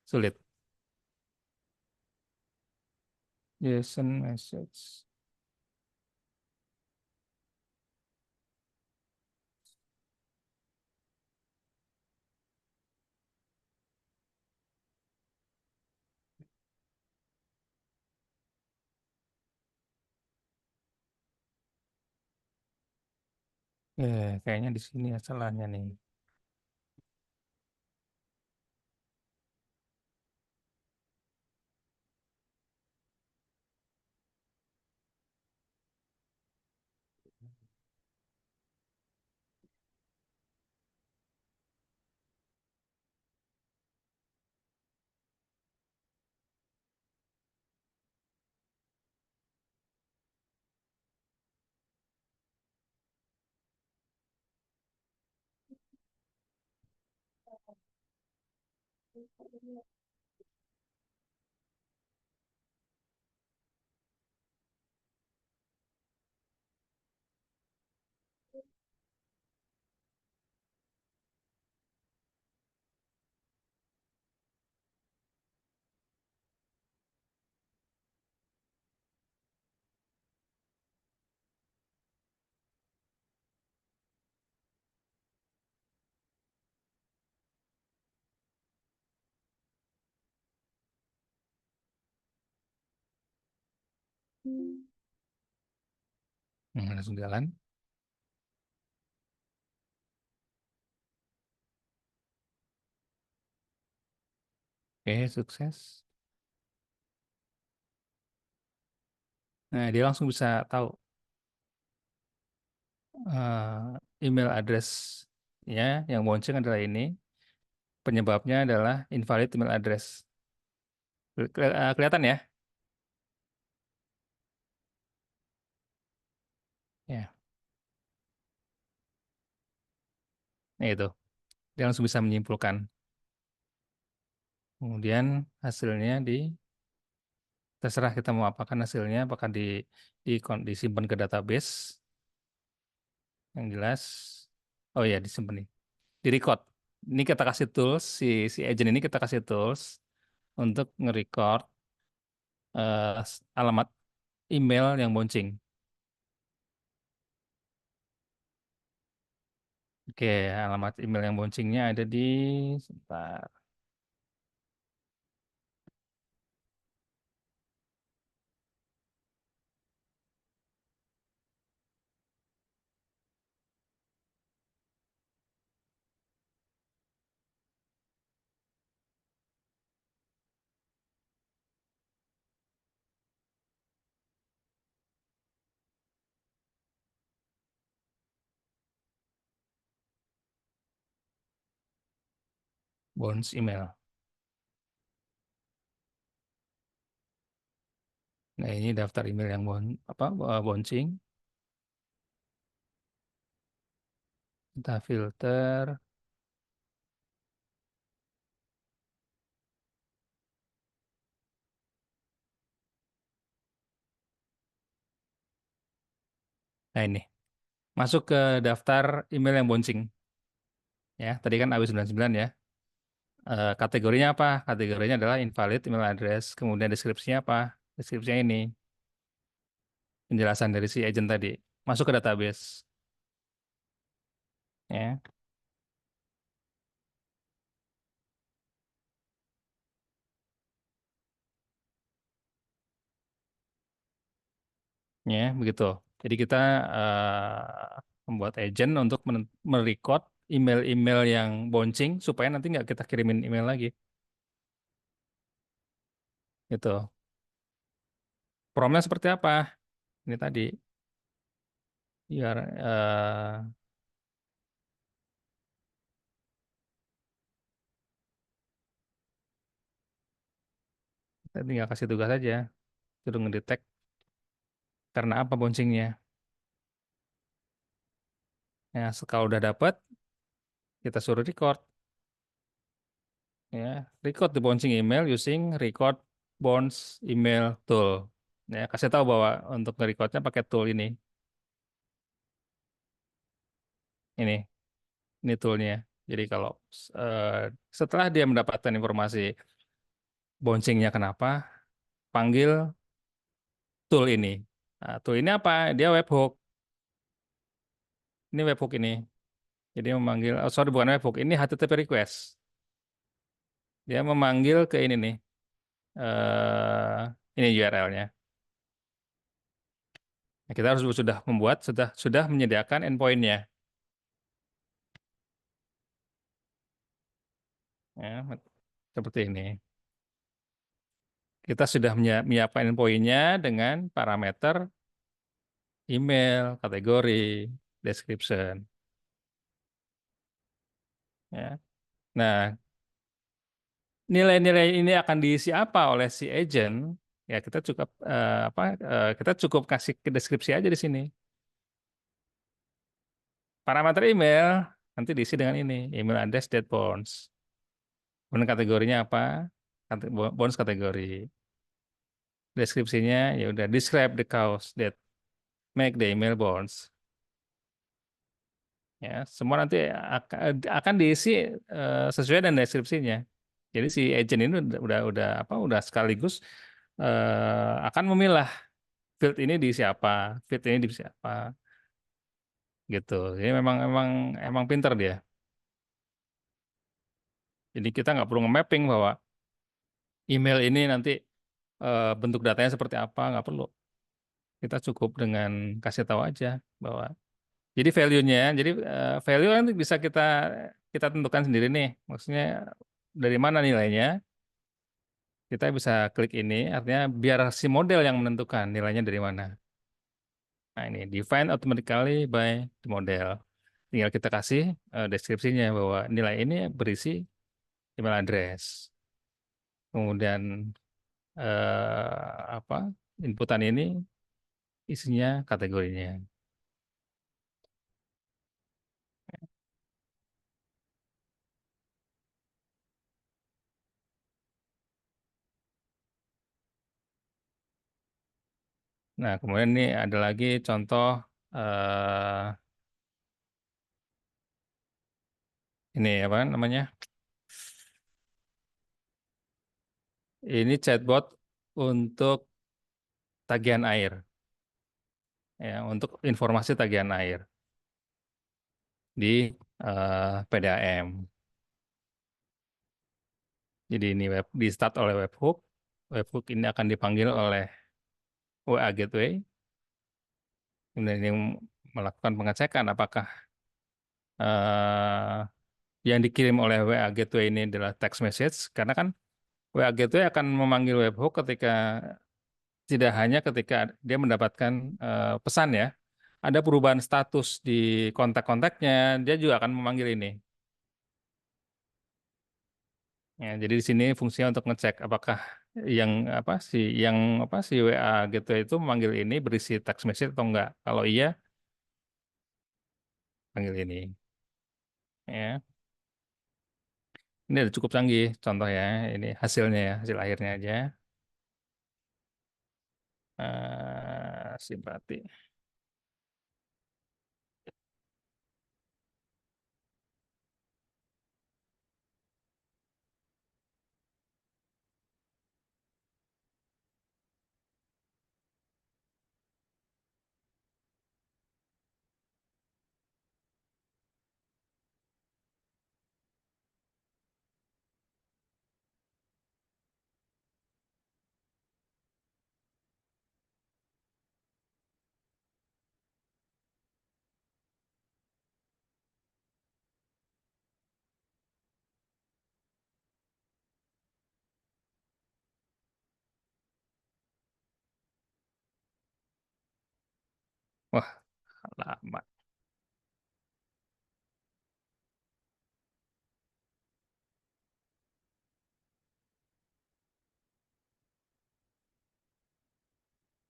sulit. JSON message. Kayaknya di sini ya salahnya nih. Langsung jalan. Oke, sukses. Nah, dia langsung bisa tahu email address ya yang bonceng adalah ini. Penyebabnya adalah invalid email address. Kelihatan ya? Ya, nah itu. Dia langsung bisa menyimpulkan. Kemudian hasilnya terserah kita mau apakan hasilnya, apakah disimpan ke database yang jelas. Oh ya, disimpan nih. Di record. Ini kita kasih tools, si agent ini kita kasih tools untuk nge-record alamat email yang bouncing. Oke, alamat email yang bouncingnya ada di sebentar. Bounce email. Nah, ini daftar email yang bouncing. Kita filter. Nah, ini. Masuk ke daftar email yang bouncing. Ya, tadi kan AW99 ya. Kategorinya apa? Kategorinya adalah invalid email address. Kemudian deskripsinya apa? Deskripsinya ini. Penjelasan dari si agent tadi. Masuk ke database. Ya, ya begitu. Jadi kita membuat agent untuk merecord email-email yang bouncing supaya nanti nggak kita kirimin email lagi. Gitu. Promnya seperti apa? Ini tadi. Biar kita tinggal kasih tugas aja. Suruh ngedetect karena apa bouncingnya. Ya, kalau udah dapat, kita suruh record. Ya, record the bouncing email using record bounce email tool. Ya, kasih tahu bahwa untuk nge-recordnya pakai tool ini. Ini toolnya. Jadi kalau eh, setelah dia mendapatkan informasi bouncingnya kenapa, panggil tool ini. Nah, tool ini apa? Dia webhook. Ini webhook ini. Jadi memanggil, oh, sorry bukan webhook, ini HTTP request. Dia memanggil ke ini nih. Ini URL-nya. Nah, kita harus sudah menyediakan endpoint-nya. Ya, seperti ini. Kita sudah menyiapkan endpoint-nya dengan parameter email, kategori, description. Ya. Nah, nilai-nilai ini akan diisi apa oleh si agent? Ya, kita cukup kasih ke deskripsi aja di sini. Parameter email nanti diisi dengan ini, email address date bounds. Kemudian kategorinya apa? Bounds kategori. Deskripsinya ya udah describe the cause that make the email bounce. Ya, semua nanti akan diisi sesuai dengan deskripsinya. Jadi si agent ini udah sekaligus akan memilah field ini di siapa, field ini di siapa, gitu. Jadi emang pinter dia. Jadi kita nggak perlu nge-mapping bahwa email ini nanti bentuk datanya seperti apa, nggak perlu. Kita cukup dengan kasih tahu aja bahwa jadi value-nya, jadi value nanti bisa kita tentukan sendiri nih. Maksudnya dari mana nilainya, kita bisa klik ini, artinya biar si model yang menentukan nilainya dari mana. Nah ini define automatically by the model. Tinggal kita kasih deskripsinya bahwa nilai ini berisi email address. Kemudian apa inputan ini isinya kategorinya. Nah, kemudian ini ada lagi contoh ini apa namanya? Ini chatbot untuk tagihan air, ya, untuk informasi tagihan air di PDAM. Jadi ini di start oleh webhook. Webhook ini akan dipanggil oleh WA Gateway. Kemudian ini melakukan pengecekan apakah eh, yang dikirim oleh WA Gateway ini adalah text message, karena kan WA Gateway akan memanggil webhook ketika tidak hanya ketika dia mendapatkan pesan ya, ada perubahan status di kontak-kontaknya, dia juga akan memanggil ini. Ya, jadi di sini fungsinya untuk ngecek apakah yang si WA Gateway itu memanggil ini berisi text message atau enggak. Kalau iya, panggil ini. Ya, ini udah cukup canggih contoh ya. Ini hasilnya ya, hasil akhirnya aja. Simpati. Wah, lama.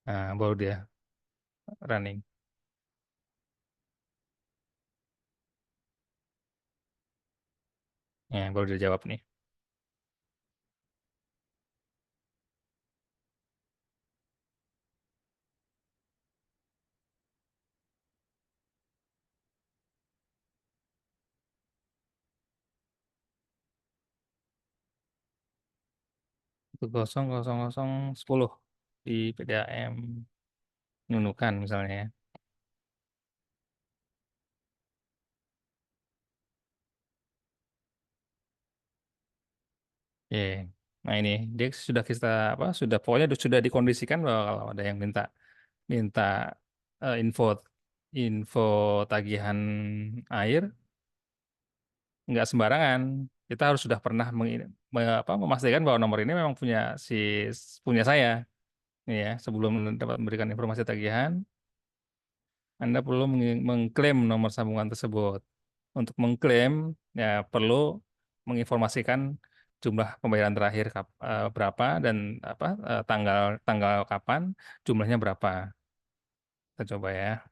Nah, baru dia running. Ya, baru dia jawab nih. Itu 00010 di PDAM Nunukan misalnya ya. Iya. Nah ini dia sudah kita apa sudah pokoknya sudah dikondisikan bahwa kalau ada yang minta minta info info tagihan air nggak sembarangan. Kita harus sudah pernah memastikan bahwa nomor ini memang punya saya. Ini ya, sebelum dapat memberikan informasi tagihan, Anda perlu mengklaim nomor sambungan tersebut. Untuk mengklaim, ya perlu menginformasikan jumlah pembayaran terakhir berapa dan tanggal tanggal kapan, jumlahnya berapa. Kita coba ya.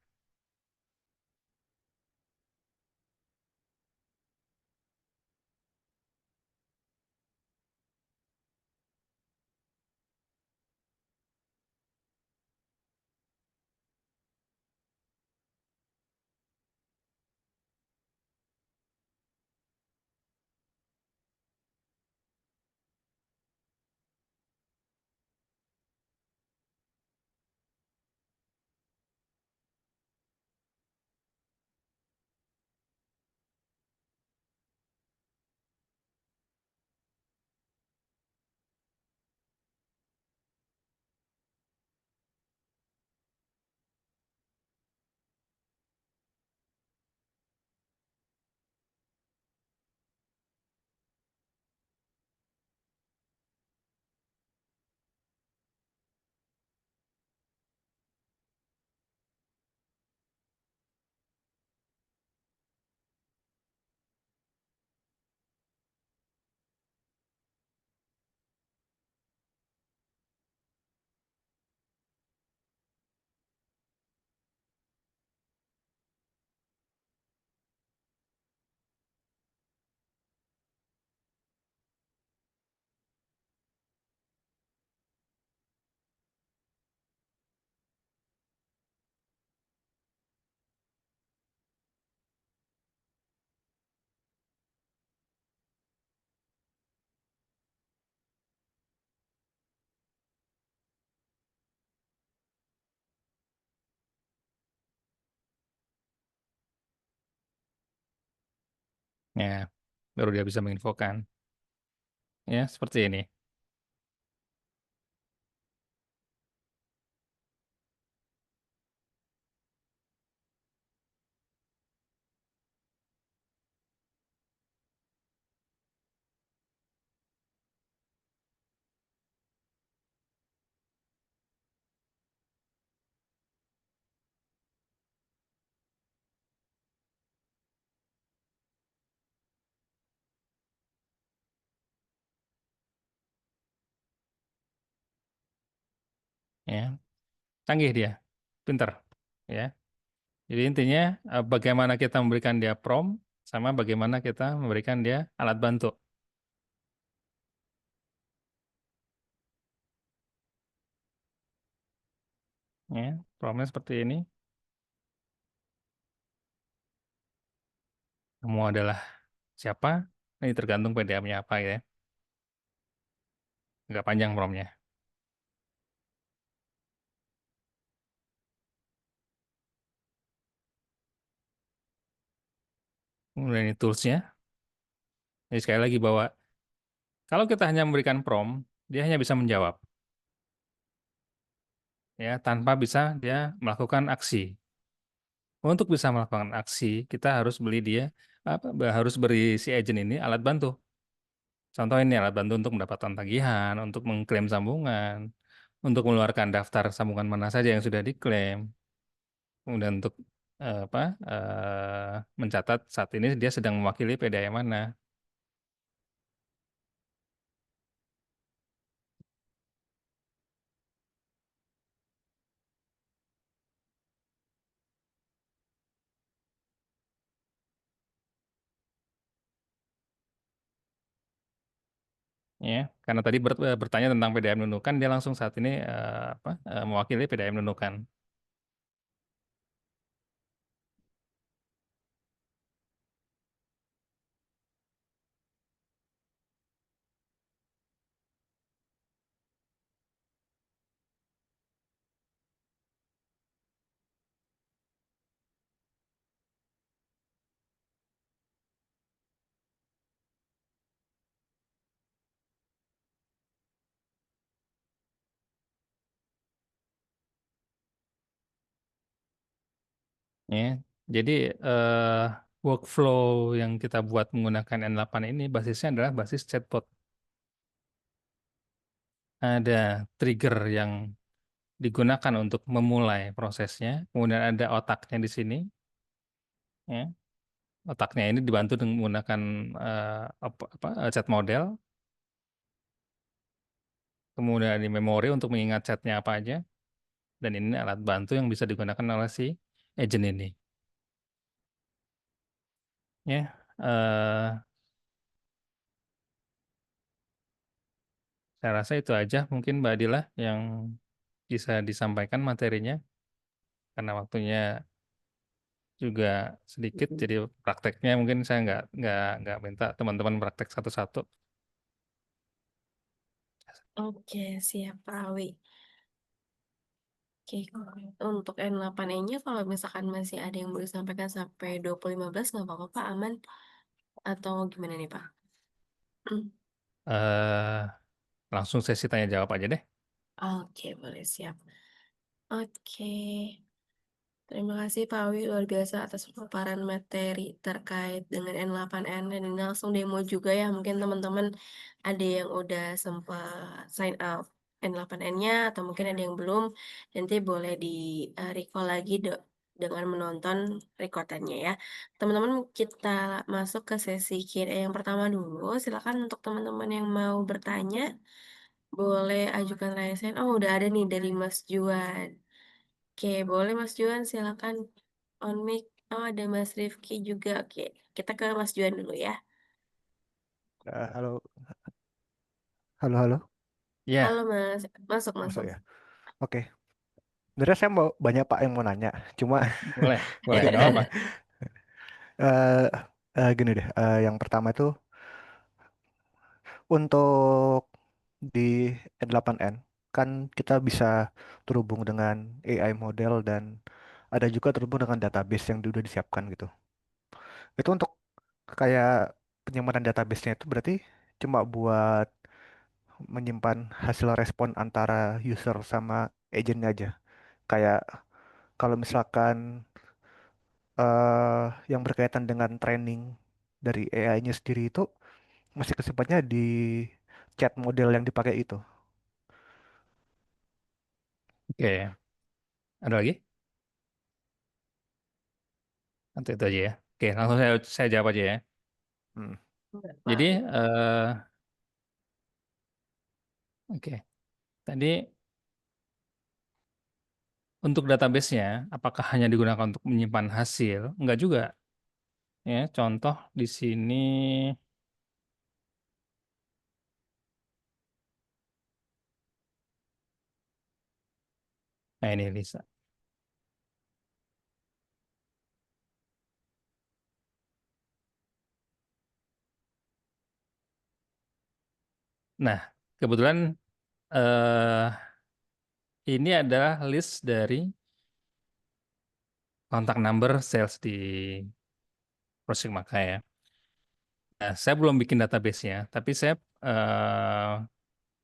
Ya, baru dia bisa menginfokan. Ya, seperti ini. Ya, canggih dia, pinter. Ya, jadi intinya bagaimana kita memberikan dia prompt sama bagaimana kita memberikan dia alat bantu. Ya, promptnya seperti ini. Kamu adalah siapa? Ini tergantung PDM-nya apa ya. Nggak panjang promptnya. Kemudian ini tools-nya. Jadi sekali lagi bahwa kalau kita hanya memberikan prompt, dia hanya bisa menjawab. Ya, tanpa bisa dia melakukan aksi. Untuk bisa melakukan aksi, kita harus beli dia harus beri si agent ini alat bantu. Contoh ini alat bantu untuk mendapatkan tagihan, untuk mengklaim sambungan, untuk mengeluarkan daftar sambungan mana saja yang sudah diklaim, kemudian untuk mencatat saat ini dia sedang mewakili PDAM mana. Ya, karena tadi bertanya tentang PDAM Nunukan, dia langsung saat ini mewakili PDAM Nunukan. Ya, jadi eh, workflow yang kita buat menggunakan N8 ini basisnya adalah basis chatbot. Ada trigger yang digunakan untuk memulai prosesnya, kemudian ada otaknya di sini. Ya. Otaknya ini dibantu dengan menggunakan chat model, kemudian di memori untuk mengingat chatnya apa aja, dan ini alat bantu yang bisa digunakan oleh si agent ini. Ya, saya rasa itu aja mungkin Mbak Adila yang bisa disampaikan materinya, karena waktunya juga sedikit, jadi prakteknya mungkin saya nggak minta teman-teman praktek satu-satu. Oke, siap Pak Awi. Oke, untuk N8E-nya kalau misalkan masih ada yang mau disampaikan sampai 2015 nggak apa-apa Pak, aman? Atau gimana nih Pak? eh Langsung sesi tanya jawab aja deh. Oke, boleh siap. Oke, terima kasih Pak Awi luar biasa atas pemaparan materi terkait dengan N8N dan ini langsung demo juga ya. Mungkin teman-teman ada yang udah sempat sign up N8N-nya atau mungkin ada yang belum. Nanti boleh di recall lagi dengan menonton recordannya ya. Teman-teman kita masuk ke sesi Q&A yang pertama dulu. Silakan untuk teman-teman yang mau bertanya boleh ajukan raise hand. Oh, udah ada nih dari Mas Juan. Oke, boleh Mas Juan, silakan on mic. Oh, ada Mas Rifki juga. Oke, kita ke Mas Juan dulu ya. Halo, halo, halo. Halo Ya, Mas, masuk Masuk masuk. ya. Oke. Sebenarnya saya mau banyak Pak yang mau nanya. Cuma boleh, boleh, nggak apa-apa. eh gini deh. Yang pertama itu untuk di N8N kan kita bisa terhubung dengan AI model dan ada juga terhubung dengan database yang sudah disiapkan gitu. Itu untuk kayak penyimpanan database-nya itu berarti cuma buat menyimpan hasil respon antara user sama agentnya aja. Kayak kalau misalkan yang berkaitan dengan training dari AI-nya sendiri itu masih kesimpannya di chat model yang dipakai itu. Oke, ada lagi? Nanti itu aja ya. Oke, langsung saya jawab aja ya. Hmm. Jadi, oke, tadi untuk database-nya, apakah hanya digunakan untuk menyimpan hasil? Enggak juga. Ya, contoh di sini, nah ini Lisa. Nah, kebetulan eh, ini adalah list dari kontak number sales di Proyek Maka ya. Nah, saya belum bikin database-nya, tapi saya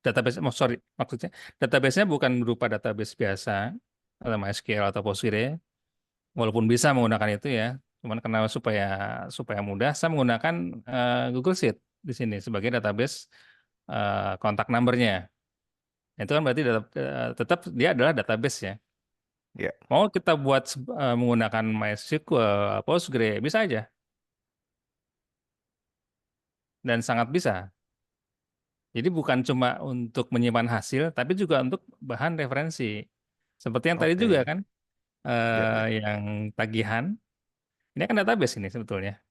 database, sorry, maksudnya database-nya bukan berupa database biasa, atau MySQL atau Postgre, walaupun bisa menggunakan itu ya. Cuman karena supaya supaya mudah, saya menggunakan Google Sheet di sini sebagai database kontak number-nya. Itu kan berarti tetap dia adalah database ya. Ya, Mau kita buat menggunakan MySQL, Postgre, bisa aja. Dan sangat bisa. Jadi bukan cuma untuk menyimpan hasil, tapi juga untuk bahan referensi. Seperti yang tadi juga oke. kan, Ya, ya. yang tagihan. Ini kan database ini sebetulnya.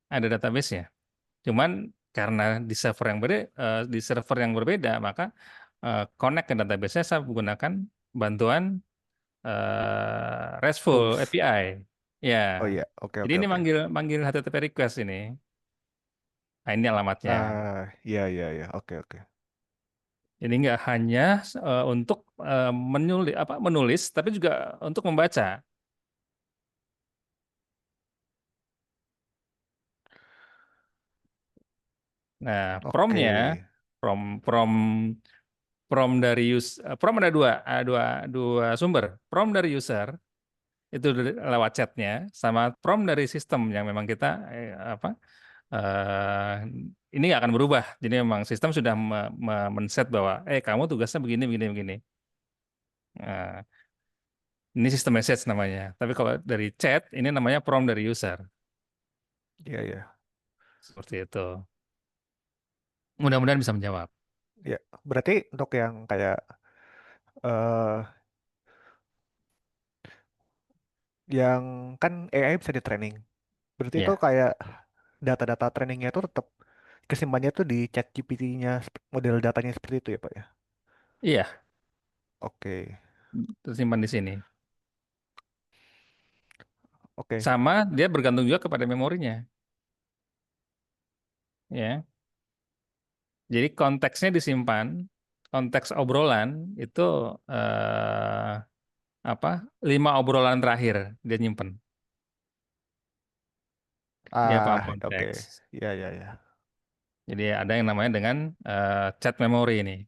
Ada database-nya. Cuman karena di server yang berbeda, maka connect ke database-nya saya menggunakan bantuan RESTful Tools. API. Ya. Oh iya, oke Jadi oke ini oke. manggil manggil HTTP request ini. Nah, ini alamatnya. Iya iya iya, oke oke. Jadi nggak hanya untuk menulis, tapi juga untuk membaca. Nah, Oke. promnya, prom prom prom dari prom ada dua sumber. Prom dari user itu lewat chatnya, sama prom dari sistem yang memang kita apa eh ini nggak akan berubah. Jadi memang sistem sudah men-set bahwa kamu tugasnya begini begini begini. Nah, ini sistem message namanya. Tapi kalau dari chat ini namanya prom dari user. Iya iya. Seperti itu. Mudah-mudahan bisa menjawab. Ya, berarti untuk yang kayak eh yang kan AI bisa di training. Berarti itu Ya, kayak data-data trainingnya itu tetap kesimpannya tuh di chat GPT-nya model datanya seperti itu ya Pak ya. iya, Oke. tersimpan di sini. Oke. Sama dia bergantung juga kepada memorinya, ya. Jadi konteksnya disimpan, konteks obrolan itu eh, apa? 5 obrolan terakhir dia nyimpen. Dia paham Oke. konteks. Iya iya iya. Jadi ada yang namanya dengan chat memory ini.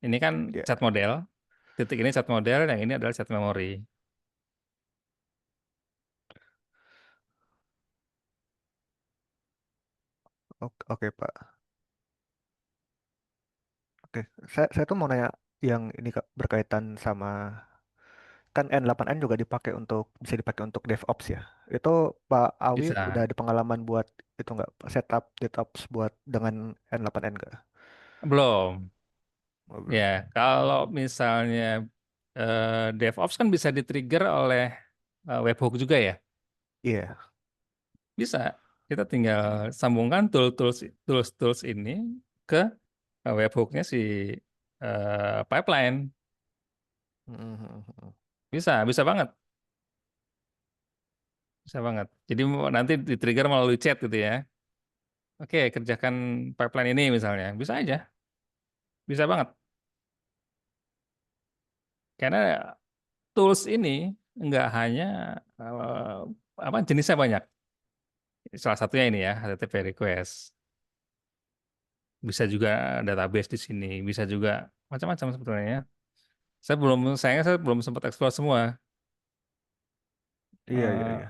Ini kan Ya. chat model, titik ini chat model, yang ini adalah chat memory. Oke Pak. Oke. Saya tuh mau nanya yang ini Kak berkaitan sama kan N8N juga bisa dipakai untuk DevOps ya. Itu Pak Awi udah Bisa. ada pengalaman buat itu nggak setup DevOps buat dengan N8N nggak? Belum. Oh, Ya, belum. kalau misalnya DevOps kan bisa di-trigger oleh webhook juga ya. Iya. Bisa. Kita tinggal sambungkan tools ini ke webhooknya si pipeline. Mhm. Bisa banget. Bisa banget. Jadi nanti di-trigger melalui chat gitu ya. Oke, kerjakan pipeline ini misalnya. Bisa aja. Bisa banget. Karena tools ini nggak hanya jenisnya banyak. Salah satunya ini ya, HTTP request. Bisa juga database di sini, bisa juga macam-macam sebetulnya. Sayangnya saya belum sempat explore semua. Iya, iya, Eh, iya.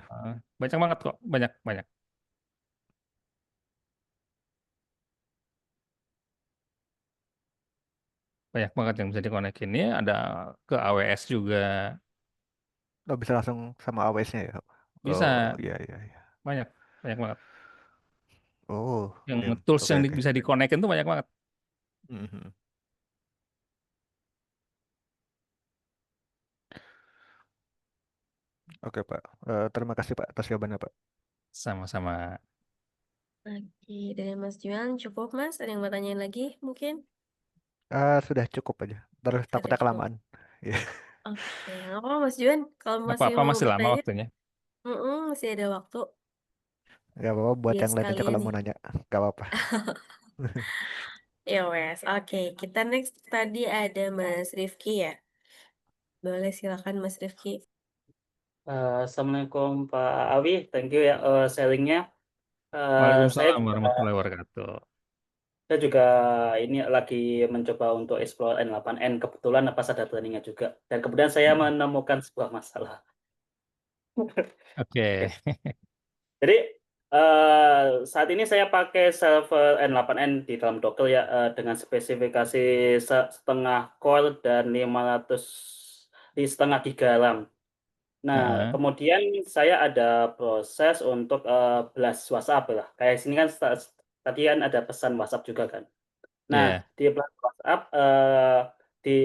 Banyak banget kok, banyak banyak banyak banget yang bisa dikonekin. Ini ada ke AWS juga, Oh, bisa langsung sama AWS-nya ya? Oh, bisa iya, iya, iya. banyak banyak banget. Oh, Yang damn. tools Oke, yang oke. bisa dikonekin tuh banyak banget. Mhm. Oke, Pak. Terima kasih, Pak, atas jawabannya, Pak. Sama-sama. Oke, dari Mas Juan cukup Mas? Ada yang mau tanyain lagi mungkin? Sudah cukup aja. Terus Sudah takutnya cukup. kelamaan. Iya. Oke, nggak apa-apa Mas Juan. Kalau Nggak masih apa-apa, mau masih lama bertanya, waktunya. masih ada waktu. Gak apa-apa buat Biar yang lain aja sekalian kalau nih. mau nanya. Gak apa-apa. Ya wes, oke. Kita next tadi ada Mas Rifki ya. Boleh silakan Mas Rifki. Assalamualaikum Pak Awi, thank you ya sharingnya. Saya Waalaikumsalam juga warahmatullahi wabarakatuh. saya juga ini lagi mencoba untuk explore N8N. Kebetulan pas ada trainingnya juga. Dan kemudian saya menemukan sebuah masalah. Oke. Jadi saat ini saya pakai server N8N di dalam Docker ya dengan spesifikasi setengah core dan 500 di setengah giga RAM. Nah, Heeh. kemudian saya ada proses untuk blast WhatsApp lah. Kayak sini kan tadi kan ada pesan WhatsApp juga kan. Nah, Ya. di blast WhatsApp di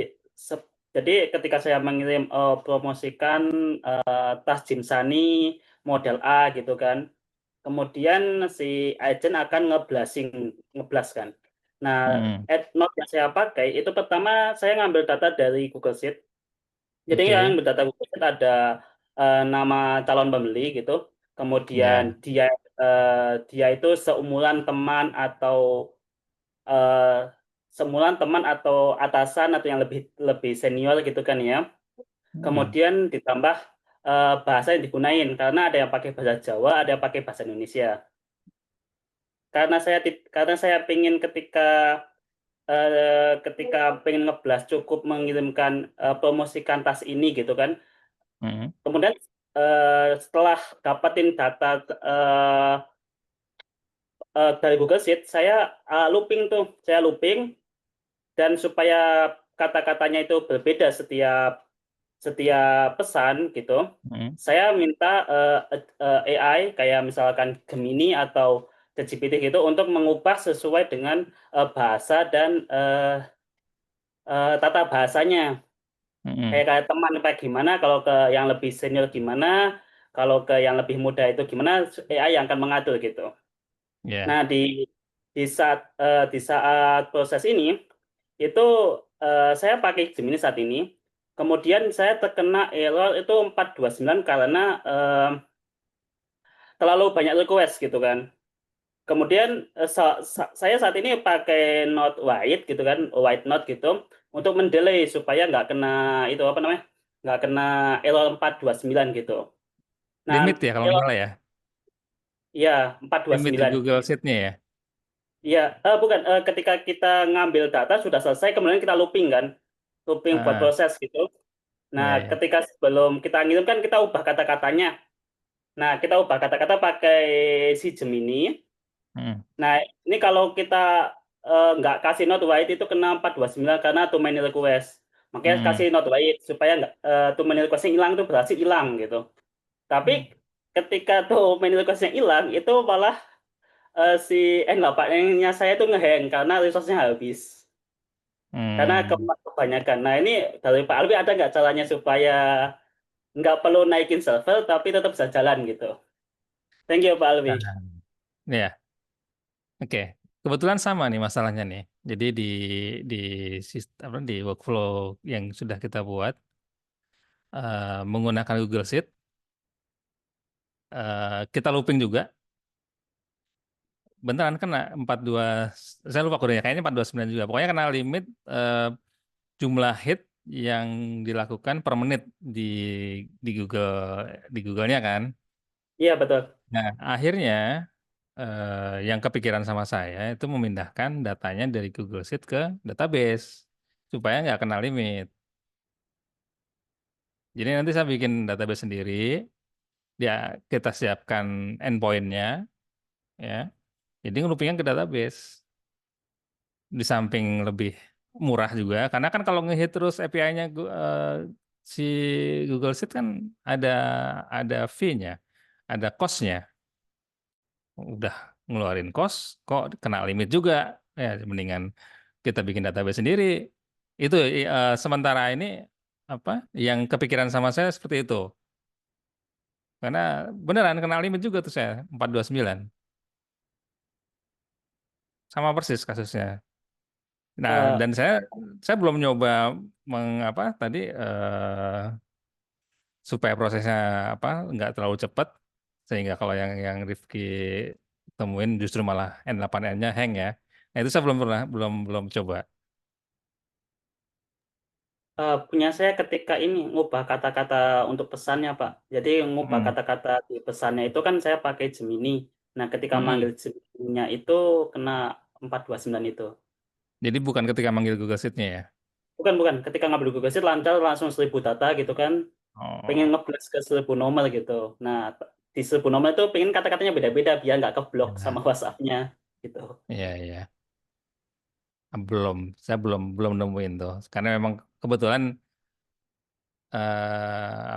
jadi ketika saya mengirim promosikan tas Jimsani model A gitu kan. Kemudian si agent akan ngeblas kan. Nah, Mm. add note yang saya pakai itu pertama saya ngambil data dari Google Sheet. Jadi yang Oke. berdata Google ada nama calon pembeli gitu. Kemudian Ya. dia itu eh, seumuran teman atau atasan atau yang lebih lebih senior gitu kan ya. Mm. Kemudian ditambah bahasa yang digunain karena ada yang pakai bahasa Jawa, ada yang pakai bahasa Indonesia. Karena saya pingin ketika pengen ngeblas cukup mengirimkan promosikan tas ini gitu kan. Mm. Kemudian setelah dapatin data dari Google Sheet, saya saya looping dan supaya kata-katanya itu berbeda setiap pesan gitu, Mm. saya minta AI kayak misalkan Gemini atau ChatGPT gitu untuk mengubah sesuai dengan bahasa dan tata bahasanya. Mm. Kayak teman kayak gimana, kalau ke yang lebih senior gimana, kalau ke yang lebih muda itu gimana, AI yang akan mengatur gitu. Ya. Nah, di saat proses ini itu saya pakai Gemini saat ini. Kemudian saya terkena error itu 429 karena terlalu banyak request gitu kan. Kemudian saya saat ini pakai Note White gitu kan, White Note gitu untuk mendelay supaya nggak kena itu apa namanya? Nggak kena error 429 gitu. Nah, Limit ya kalau nggak error salah ya. ya 429. Limit di Google Sheet-nya ya. Iya, bukan. Ketika kita ngambil data sudah selesai, kemudian kita looping kan, looping buat Ah, proses gitu. Nah, ya, ya. ketika sebelum kita ngirim kan kita ubah kata-katanya. Nah, kita ubah kata-kata pakai si Gemini. Mm. Nah, ini kalau kita nggak kasih not white itu kena 429 karena too many request. Makanya kasih Mm. not white supaya nggak too many request-nya hilang itu berhasil hilang gitu. Tapi ketika too many request-nya hilang, itu malah si N8-nya saya itu ngehang karena resource-nya habis. Karena Mm. kebanyakan. Nah ini dari Pak Alwi ada nggak caranya supaya nggak perlu naikin server tapi tetap bisa jalan gitu. Thank you Pak Alwi. Nah, ya, oke. Kebetulan sama nih masalahnya nih. Jadi di sistem apa di workflow yang sudah kita buat menggunakan Google Sheet, kita looping juga. Beneran kena 42, saya lupa kodenya, kayaknya 429 juga. Pokoknya kena limit jumlah hit yang dilakukan per menit di Google, di Google-nya kan. Iya betul. Nah, akhirnya yang kepikiran sama saya itu memindahkan datanya dari Google Sheet ke database supaya nggak kena limit. Jadi nanti saya bikin database sendiri, dia kita siapkan endpoint-nya, ya. Jadi ngelupingnya ke database. Di samping lebih murah juga, karena kan kalau ngehit terus API-nya si Google Sheet kan ada fee-nya, ada cost-nya. Udah ngeluarin cost, kok kena limit juga. Ya, mendingan kita bikin database sendiri. Itu sementara ini apa yang kepikiran sama saya seperti itu. Karena beneran kena limit juga tuh saya 429. Sama persis kasusnya. Nah, Eh, dan saya belum nyoba mengapa tadi supaya prosesnya apa nggak terlalu cepat sehingga kalau yang Rifki temuin justru malah N8N-nya hang ya. Nah, itu saya belum coba. punya saya ketika ini ngubah kata-kata untuk pesannya, Pak. Jadi ngubah Mm-mm. kata-kata di pesannya itu kan saya pakai Gemini. Nah, ketika manggil Mm-mm. Gemini-nya itu kena 429 itu. Jadi bukan ketika manggil Google Sheet-nya ya. Bukan. Ketika ngambil Google Sheet lancar langsung 1000 data gitu kan. Pengen Oh. ngeblast ke 1000 nomor gitu. Nah, di 1000 nomor itu pengen kata-katanya beda-beda biar nggak keblok sama Nah, WhatsApp-nya gitu. iya iya. Saya belum nemuin tuh. Karena memang kebetulan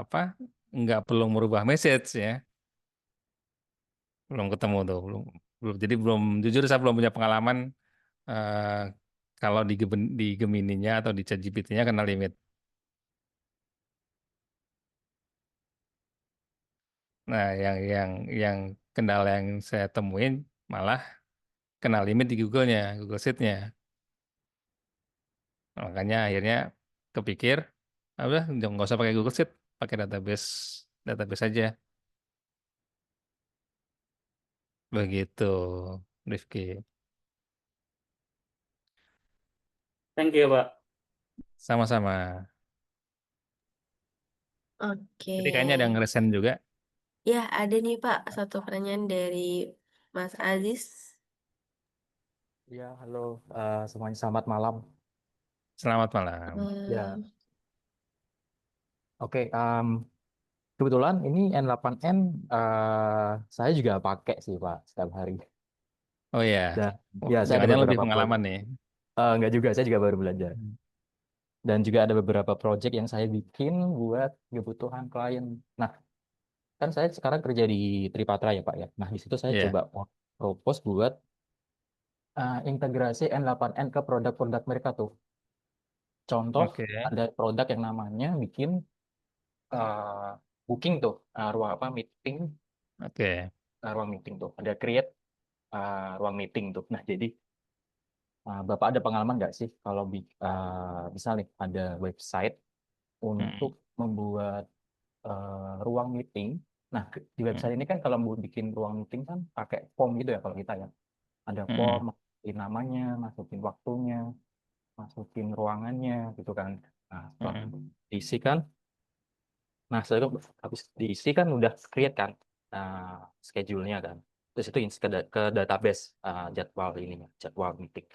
apa nggak perlu merubah message ya. Belum ketemu tuh, belum. Jadi jujur saya belum punya pengalaman eh, kalau di Gemininya atau di ChatGPT-nya kena limit. Nah, yang kendala yang saya temuin malah kena limit di Google-nya, Google Sheet-nya. Nah, makanya akhirnya kepikir, "Ah, udah nggak usah pakai Google Sheet, pakai database aja." Begitu, Rifki. Thank you, Pak. Sama-sama. Oke. Jadi kayaknya ada yang ngeresen juga. Ya, ada nih Pak, satu pertanyaan dari Mas Aziz. Ya, halo semuanya, selamat malam. Selamat malam. Ya, Em, oke. Kebetulan ini N8N saya juga pakai sih Pak setiap hari. Oh ya, Dan oh, ya saya ada jangan-jangan lebih beberapa pengalaman project. nih. Enggak juga, saya juga baru belajar. Dan juga ada beberapa project yang saya bikin buat kebutuhan klien. Nah, kan saya sekarang kerja di Tripatra ya Pak ya. Nah, di situ saya Iya, coba propose buat integrasi N8N ke produk-produk mereka tuh. Contoh, oke, ada produk yang namanya bikin eh, booking tuh, ruang apa meeting, oke. ruang meeting tuh ada create ruang meeting tuh. Nah jadi Bapak ada pengalaman nggak sih kalau misal nih ada website untuk Mm, membuat ruang meeting. Nah di website mm, ini kan kalau mau bikin ruang meeting kan pakai form gitu ya kalau kita ya. Ada form, mm, masukin namanya, masukin waktunya, masukin ruangannya gitu kan. Nah setelah mm, diisi kan. Nah, setelah itu habis diisi kan udah create kan schedule-nya kan. Terus itu ke database jadwal ininya, jadwal meeting.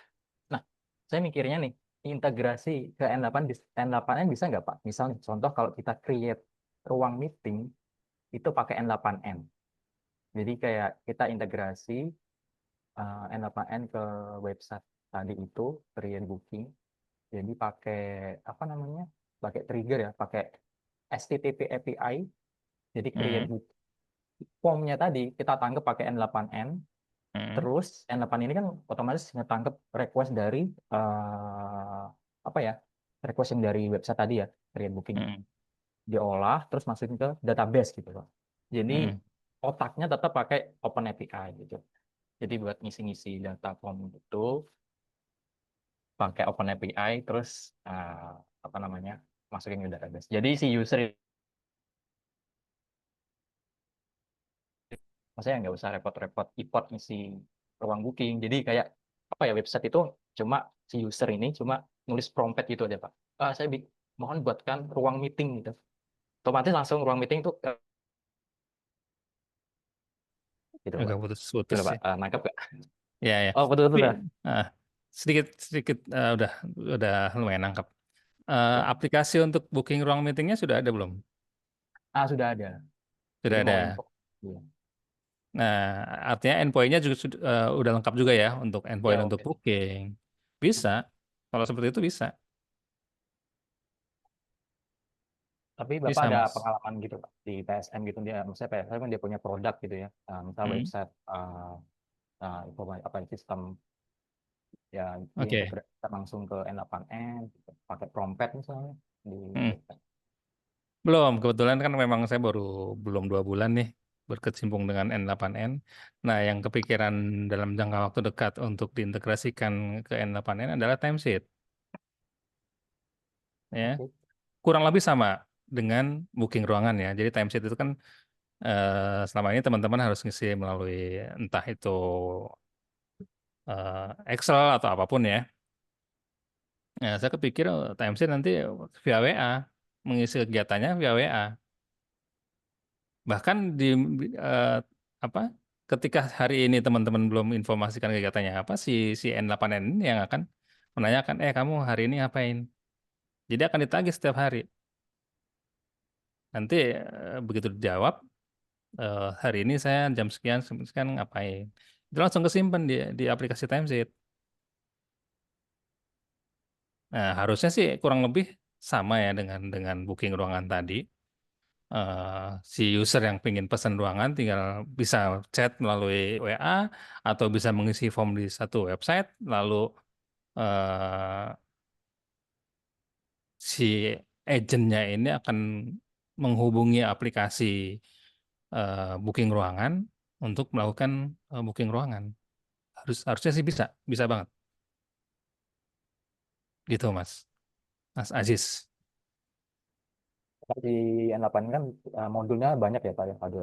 Nah, saya mikirnya nih, integrasi ke N8 N8N bisa nggak Pak? Misal nih, contoh kalau kita create ruang meeting itu pakai N8N. Jadi kayak kita integrasi N8N ke website tadi itu create booking. Jadi pakai apa namanya? Pakai trigger ya, pakai HTTP API. Jadi create mm, booking formnya tadi kita tangkap pakai N8N, mm, terus N8 ini kan otomatis ngetangkep request dari apa ya, request yang dari website tadi ya, create booking, mm, diolah terus masukin ke database gitu loh. Jadi mm, otaknya tetap pakai Open API gitu. Jadi buat ngisi-ngisi data form itu pakai Open API terus apa namanya, masukin ke database. Jadi si user maksudnya nggak usah repot-repot import isi ruang booking. Jadi kayak apa ya, website itu cuma si user ini cuma nulis prompt gitu aja Pak. Saya mohon buatkan ruang meeting gitu. Otomatis langsung ruang meeting tuh gitu Pak. Agak putus-putus Gimana Pak? sih. Nangkep nggak? Ya, ya. Oh betul-betul Tapi ya. sedikit sedikit udah lumayan nangkap. Oke. Aplikasi untuk booking ruang meetingnya sudah ada belum? Sudah ada. Sudah Jadi ada. mau info. Iya. Nah, artinya endpoint-nya juga udah lengkap juga ya untuk Ya endpoint untuk oke. booking. Bisa. Kalau seperti itu bisa. Tapi Bapak Bisa, ada Mas. pengalaman gitu Pak di PSM gitu, dia, maksudnya PSM kan dia punya produk gitu ya, misal Hmm, website, informasi apa sistem ya Oke. diintegrasikan langsung ke N8N gitu, pakai Prompet misalnya di Hmm. website. Belum, kebetulan kan memang saya belum 2 bulan nih berkecimpung dengan N8N. Nah, yang kepikiran dalam jangka waktu dekat untuk diintegrasikan ke N8N adalah timesheet. Ya, Oke. kurang lebih sama dengan booking ruangan ya. Jadi timesheet itu kan selama ini teman-teman harus ngisi melalui entah itu Excel atau apapun ya. Nah, saya kepikir timesheet nanti via WA, mengisi kegiatannya via WA. Bahkan di eh, apa? Ketika hari ini teman-teman belum informasikan kegiatannya apa, si N8N ini yang akan menanyakan, kamu hari ini ngapain? Jadi akan ditagih setiap hari. Nanti begitu dijawab, hari ini saya jam sekian sekian ngapain? Itu langsung kesimpan di aplikasi timesheet. Nah, harusnya sih kurang lebih sama ya dengan booking ruangan tadi. Si user yang pengen pesan ruangan tinggal bisa chat melalui WA atau bisa mengisi form di satu website, lalu eh, si agentnya ini akan menghubungi aplikasi booking ruangan untuk melakukan booking ruangan. Harusnya sih bisa banget gitu Mas Aziz. Kalau di N8 kan modulnya banyak ya Pak ya, ada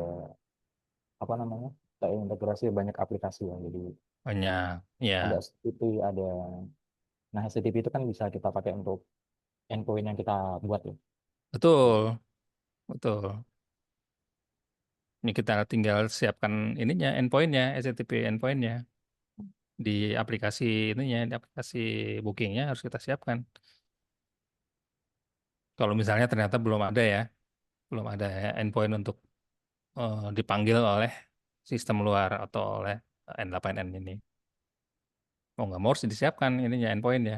apa namanya, integrasi banyak aplikasi ya, jadi Banyak, ya ada STP, ada, nah STP itu kan bisa kita pakai untuk endpoint yang kita buat ya. betul, betul. Ini kita tinggal siapkan ininya, endpointnya, HTTP endpointnya di aplikasi ininya, di aplikasi bookingnya harus kita siapkan. Kalau misalnya ternyata belum ada endpoint untuk dipanggil oleh sistem luar atau oleh N8N ini. Mau nggak mau harus disiapkan ininya, endpointnya.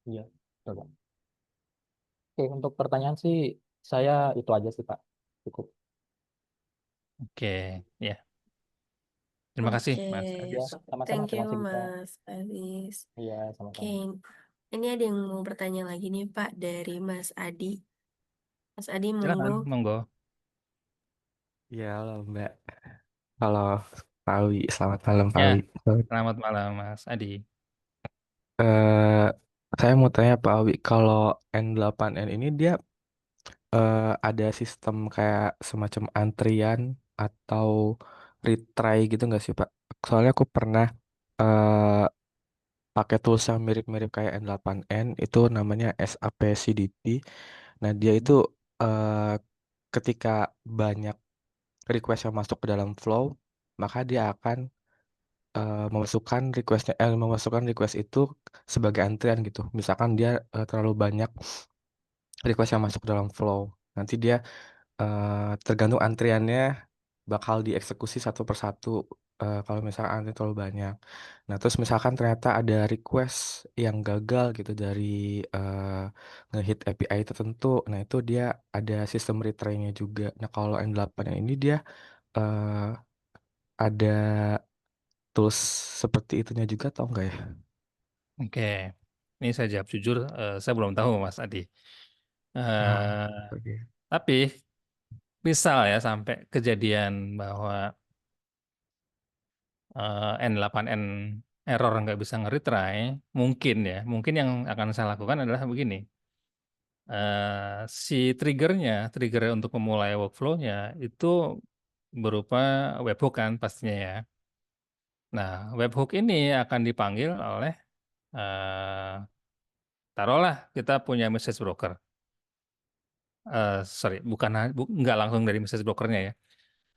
Iya, coba. Oke, untuk pertanyaan sih saya itu aja sih Pak, cukup. Oke, ya. Terima kasih, Oke, Mas Ya, Aziz. sama-sama, thank you terima kasih bisa. Mas Aziz. Iya, Oke, sama-sama. ini ada yang mau bertanya lagi nih Pak dari Mas Adi. Mas Adi, Silakan, monggo. monggo. Ya, halo Mbak. Halo Pak Awi, selamat malam Pak Ya, Awi. selamat malam, Mas Adi. Eh, saya mau tanya Pak Awi, kalau N8N ini dia ada sistem kayak semacam antrian atau retry gitu nggak sih Pak? Soalnya aku pernah eh, pakai tools yang mirip-mirip kayak N8N, itu namanya SAP CDP. Nah, dia itu eh, ketika banyak request yang masuk ke dalam flow, maka dia akan memasukkan request itu sebagai antrian gitu. Misalkan dia terlalu banyak request yang masuk dalam flow, nanti dia tergantung antriannya bakal dieksekusi satu persatu. Kalau misalkan antrian terlalu banyak, nah terus misalkan ternyata ada request yang gagal gitu dari ngehit API tertentu, nah itu dia ada sistem retry-nya juga. Nah kalau N8 ini dia eh, ada tools seperti itunya juga atau enggak ya? Oke, ini saya jawab jujur, saya belum tahu, Mas Adi. Ah, Eh, oke. tapi misal ya sampai kejadian bahwa N8N error nggak bisa nge-retry, mungkin yang akan saya lakukan adalah begini. Si trigger untuk memulai workflow-nya itu berupa webhook kan pastinya ya. Nah, webhook ini akan dipanggil oleh, eh, taruhlah kita punya message broker. Sorry, bukan nggak langsung dari message brokernya ya.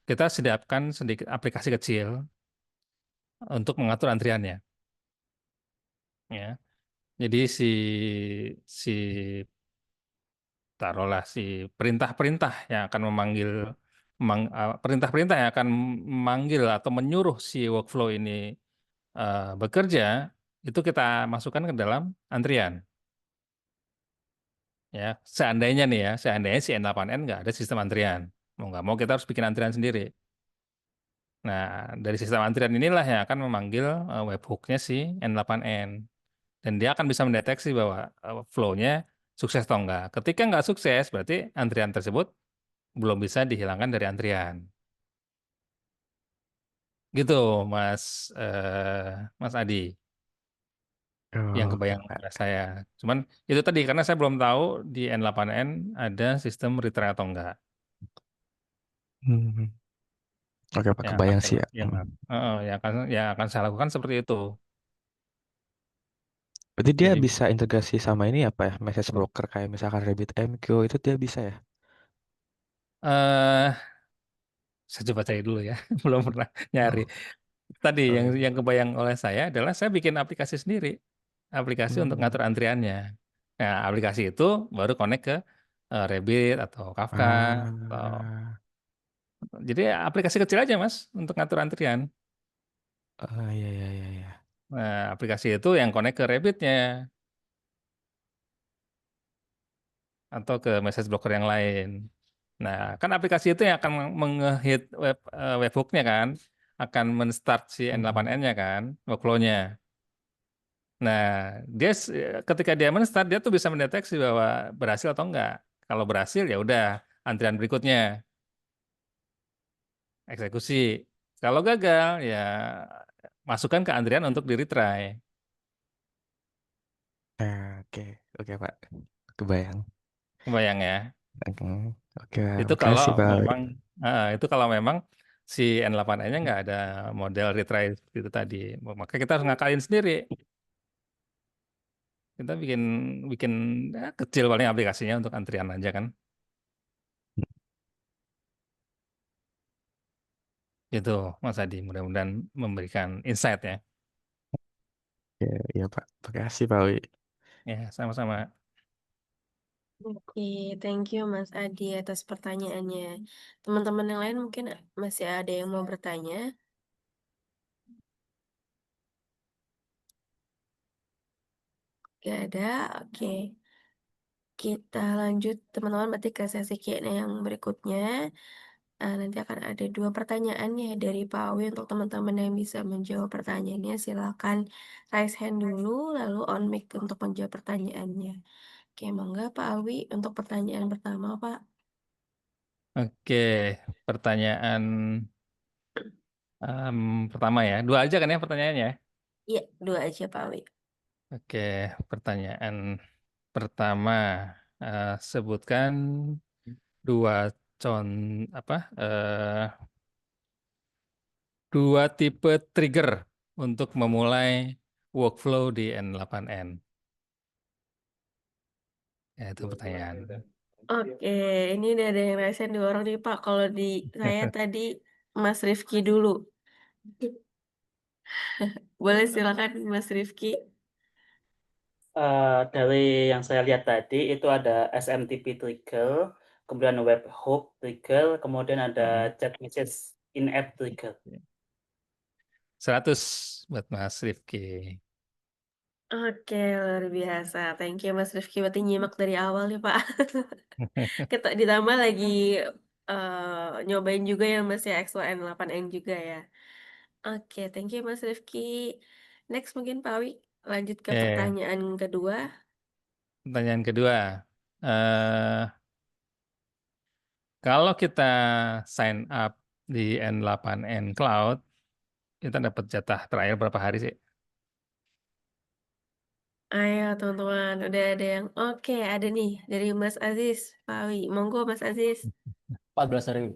kita sediakan sedikit aplikasi kecil untuk mengatur antriannya. Ya, jadi si taruhlah si perintah-perintah yang akan perintah-perintah yang akan memanggil atau menyuruh si workflow ini bekerja, itu kita masukkan ke dalam antrian. Ya, seandainya nih ya, seandainya si N8N nggak ada sistem antrian, mau nggak mau kita harus bikin antrian sendiri. Nah, dari sistem antrian inilah yang akan memanggil webhooknya si N8N. Dan dia akan bisa mendeteksi bahwa flow-nya sukses atau enggak. Ketika enggak sukses, berarti antrian tersebut belum bisa dihilangkan dari antrian. Gitu, Mas Adi, yang Oh, kebayang Pak. oleh saya. Cuman itu tadi, karena saya belum tahu di N8N ada sistem retry atau enggak. Hmm. Oke Pak, Yang akan kebayang saya, sih ya. yang akan saya lakukan seperti itu. Berarti dia Jadi, bisa integrasi sama ini ya Pak ya, message broker kayak misalkan RabbitMQ itu dia bisa ya? eh saya coba cari dulu ya, belum pernah nyari. Oh, Tadi oh yang iya. yang kebayang oleh saya adalah saya bikin aplikasi sendiri, aplikasi untuk Hmm. ngatur antriannya. Nah, aplikasi itu baru connect ke Rabbit atau Kafka atau Ah, jadi aplikasi kecil aja Mas untuk ngatur antrian. iya iya iya iya. Nah, aplikasi itu yang connect ke Rabbitnya atau ke message broker yang lain. Nah, kan aplikasi itu yang akan mengehit webhooknya kan, akan men-start si Hmm. N8N-nya kan, workflow-nya. Nah, ketika dia men-start, dia tuh bisa mendeteksi bahwa berhasil atau enggak. Kalau berhasil ya udah antrian berikutnya eksekusi. Kalau gagal ya masukkan ke antrian untuk di retry. Oke oke Pak, kebayang. Kebayang ya? Oke oke, Itu kalau makasih Pak. memang si N8N-nya nggak ada model retry itu tadi. Maka kita harus ngakalin sendiri. Kita bikin bikin kecil paling aplikasinya untuk antrian aja kan. Itu Mas Adi, mudah-mudahan memberikan insight ya. Ya, iya Pak, makasih Pak Wi. Ya, sama-sama. Oke, thank you Mas Adi atas pertanyaannya. Teman-teman yang lain mungkin masih ada yang mau bertanya? Gak ada, oke. Kita lanjut teman-teman berarti ke sesi Q&A yang berikutnya. Nanti akan ada 2 pertanyaan ya dari Pak Awi untuk teman-teman yang bisa menjawab pertanyaannya. Silakan raise hand dulu, lalu on mic untuk menjawab pertanyaannya. Oke, mangga Pak Awi untuk pertanyaan pertama, Pak. Oke, pertanyaan pertama ya. Dua aja kan ya pertanyaannya? Iya, 2 aja Pak Awi. Oke, pertanyaan pertama. Sebutkan dua con apa? Dua tipe trigger untuk memulai workflow di N8N. Ya, itu pertanyaan. Oke, ini udah ada yang raise hand 2 orang nih Pak. Kalau di saya tadi Mas Rifki dulu. Boleh silakan Mas Rifki. Dari yang saya lihat tadi itu ada SMTP trigger, kemudian webhook trigger, kemudian ada chat message in-app trigger. 100 buat Mas Rifki. Oke, luar biasa. Thank you Mas Rifki. Berarti nyimak dari awal nih Pak. Kita ditambah lagi nyobain juga ya Mas ya X1N8N juga ya. Oke, thank you Mas Rifki. Next mungkin Pak Awi lanjut ke Oke, pertanyaan kedua. pertanyaan kedua. eh Kalau kita sign up di N8N Cloud, kita dapat jatah trial berapa hari sih? Ayo teman-teman, udah ada yang oke ada nih dari Mas Aziz, Pak Awi. Monggo Mas Aziz. 14.000.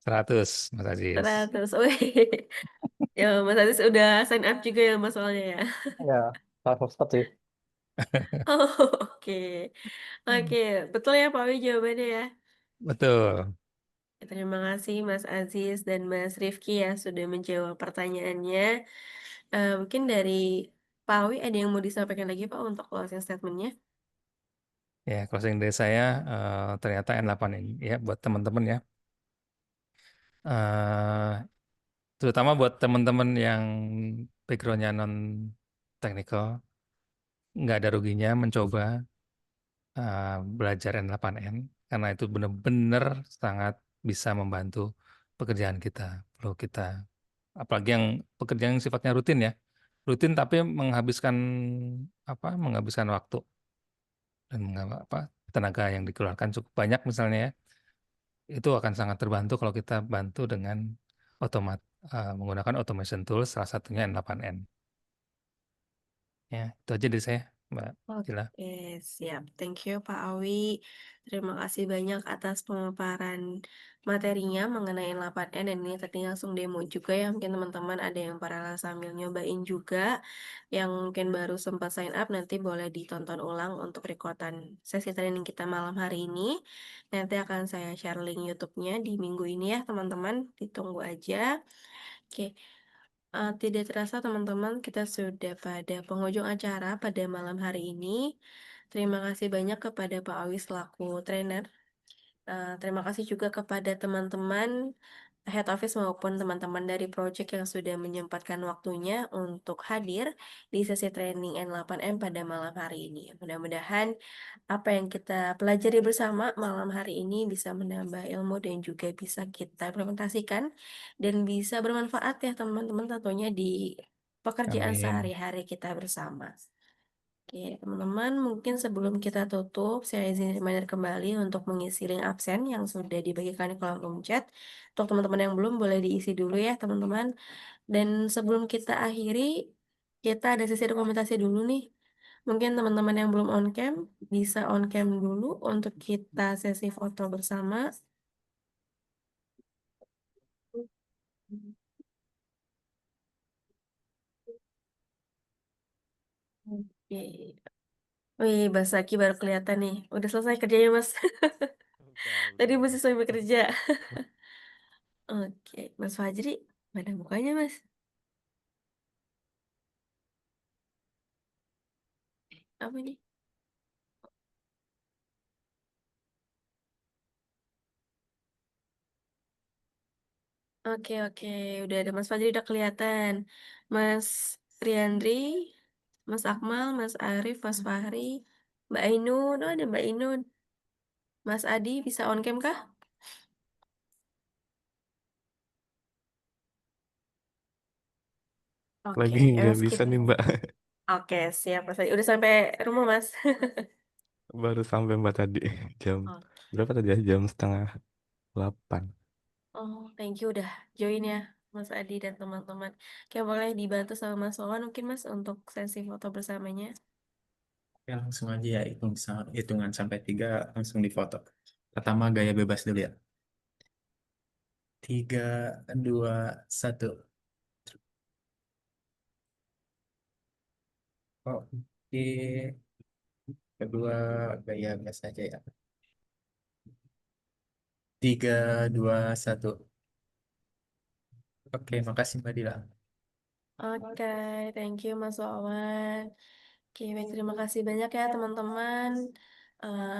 100, Mas Aziz. 100. Wih. Ya Mas Aziz udah sign up juga ya Mas soalnya ya. Ya, kalau stop sih. Oh, oke. Oke, betul ya Pak Awi jawabannya ya. Betul. Terima kasih Mas Aziz dan Mas Rifki ya sudah menjawab pertanyaannya. Mungkin dari Pak Awi ada yang mau disampaikan lagi Pak untuk closing statement-nya? Ya, closing dari saya ternyata N8 ini ya buat teman-teman ya. Eh, Terutama buat teman-teman yang backgroundnya non technical, nggak ada ruginya mencoba belajar N8N karena itu benar-benar sangat bisa membantu pekerjaan kita, flow kita. Apalagi yang pekerjaan yang sifatnya rutin ya, rutin tapi menghabiskan waktu dan tenaga yang dikeluarkan cukup banyak misalnya ya, itu akan sangat terbantu kalau kita bantu dengan menggunakan automation tools, salah satunya N8N. Ya, itu aja dari saya, Mbak Cila. Oke, siap. Thank you Pak Awi. Terima kasih banyak atas pemaparan materinya mengenai 8N dan ini tadi langsung demo juga ya. Mungkin teman-teman ada yang paralel sambil nyobain juga. Yang mungkin baru sempat sign up nanti boleh ditonton ulang untuk rekordan sesi training kita malam hari ini. Nanti akan saya share link YouTube-nya di minggu ini ya teman-teman. Ditunggu aja. Oke. Tidak terasa teman-teman, kita sudah pada penghujung acara pada malam hari ini. Terima kasih banyak kepada Pak Awi selaku trainer. Terima kasih juga kepada teman-teman head office maupun teman-teman dari project yang sudah menyempatkan waktunya untuk hadir di sesi training N8M pada malam hari ini. Mudah-mudahan apa yang kita pelajari bersama malam hari ini bisa menambah ilmu dan juga bisa kita implementasikan dan bisa bermanfaat ya teman-teman tentunya di pekerjaan Amin. sehari-hari kita bersama. Oke, teman-teman, mungkin sebelum kita tutup, saya izin reminder kembali untuk mengisi link absen yang sudah dibagikan di kolom room chat. Untuk teman-teman yang belum, boleh diisi dulu ya, teman-teman. Dan sebelum kita akhiri, kita ada sesi dokumentasi dulu nih. Mungkin teman-teman yang belum on cam, bisa on cam dulu untuk kita sesi foto bersama. Oke. Wih, Mas Zaki baru kelihatan nih. Udah selesai kerjanya, Mas. Tadi masih sambil kerja. Oke, Mas Fajri, mana mukanya, Mas? Apa nih? Oke, oke. Udah ada Mas Fajri, udah kelihatan. Mas Riandri, Mas Akmal, Mas Arif, Mas Fahri, Mbak Ainun. Oh, ada Mbak Ainun. Mas Adi, bisa on cam kah? Oke, Lagi nggak Mas bisa kita. nih Mbak. Oke, siap Mas Adi. Udah sampai rumah, Mas. Baru sampai Mbak tadi jam Oke. berapa tadi ya? Jam setengah 8. Oh, thank you udah join ya, Mas Adi dan teman-teman. Oke, boleh dibantu sama Mas Wawan mungkin, Mas, untuk sesi foto bersamanya. Ya langsung aja ya hitungan sampai 3 langsung difoto. Pertama gaya bebas dulu ya. 3, 2, 1. Oke. Kedua gaya biasa aja ya. 3, 2, 1. Oke, makasih Mbak Dila. Oke, thank you Mas Wawan. Oke, baik, terima kasih banyak ya teman-teman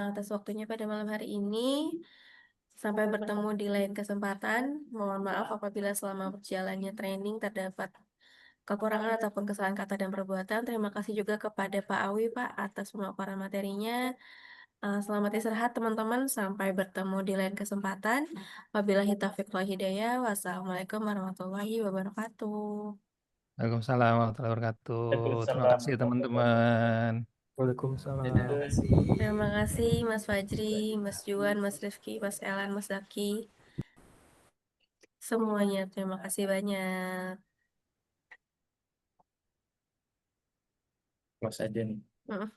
atas waktunya pada malam hari ini. Sampai bertemu di lain kesempatan. Mohon maaf apabila selama berjalannya training terdapat kekurangan ataupun kesalahan kata dan perbuatan. Terima kasih juga kepada Pak Awi, Pak, atas pemaparan materinya. Selamat istirahat teman-teman. Sampai bertemu di lain kesempatan. Wabillahi taufiq wal hidayah. Wassalamualaikum warahmatullahi wabarakatuh. Waalaikumsalam warahmatullahi wabarakatuh. Terima Waalaikumsalam kasih warahmatullahi teman-teman. Waalaikumsalam. wabarakatuh. Terima kasih. Terima kasih Mas Fajri, Mas Juan, Mas Rifki, Mas Elan, Mas Zaki. Semuanya terima kasih banyak. Close aja nih. Mm.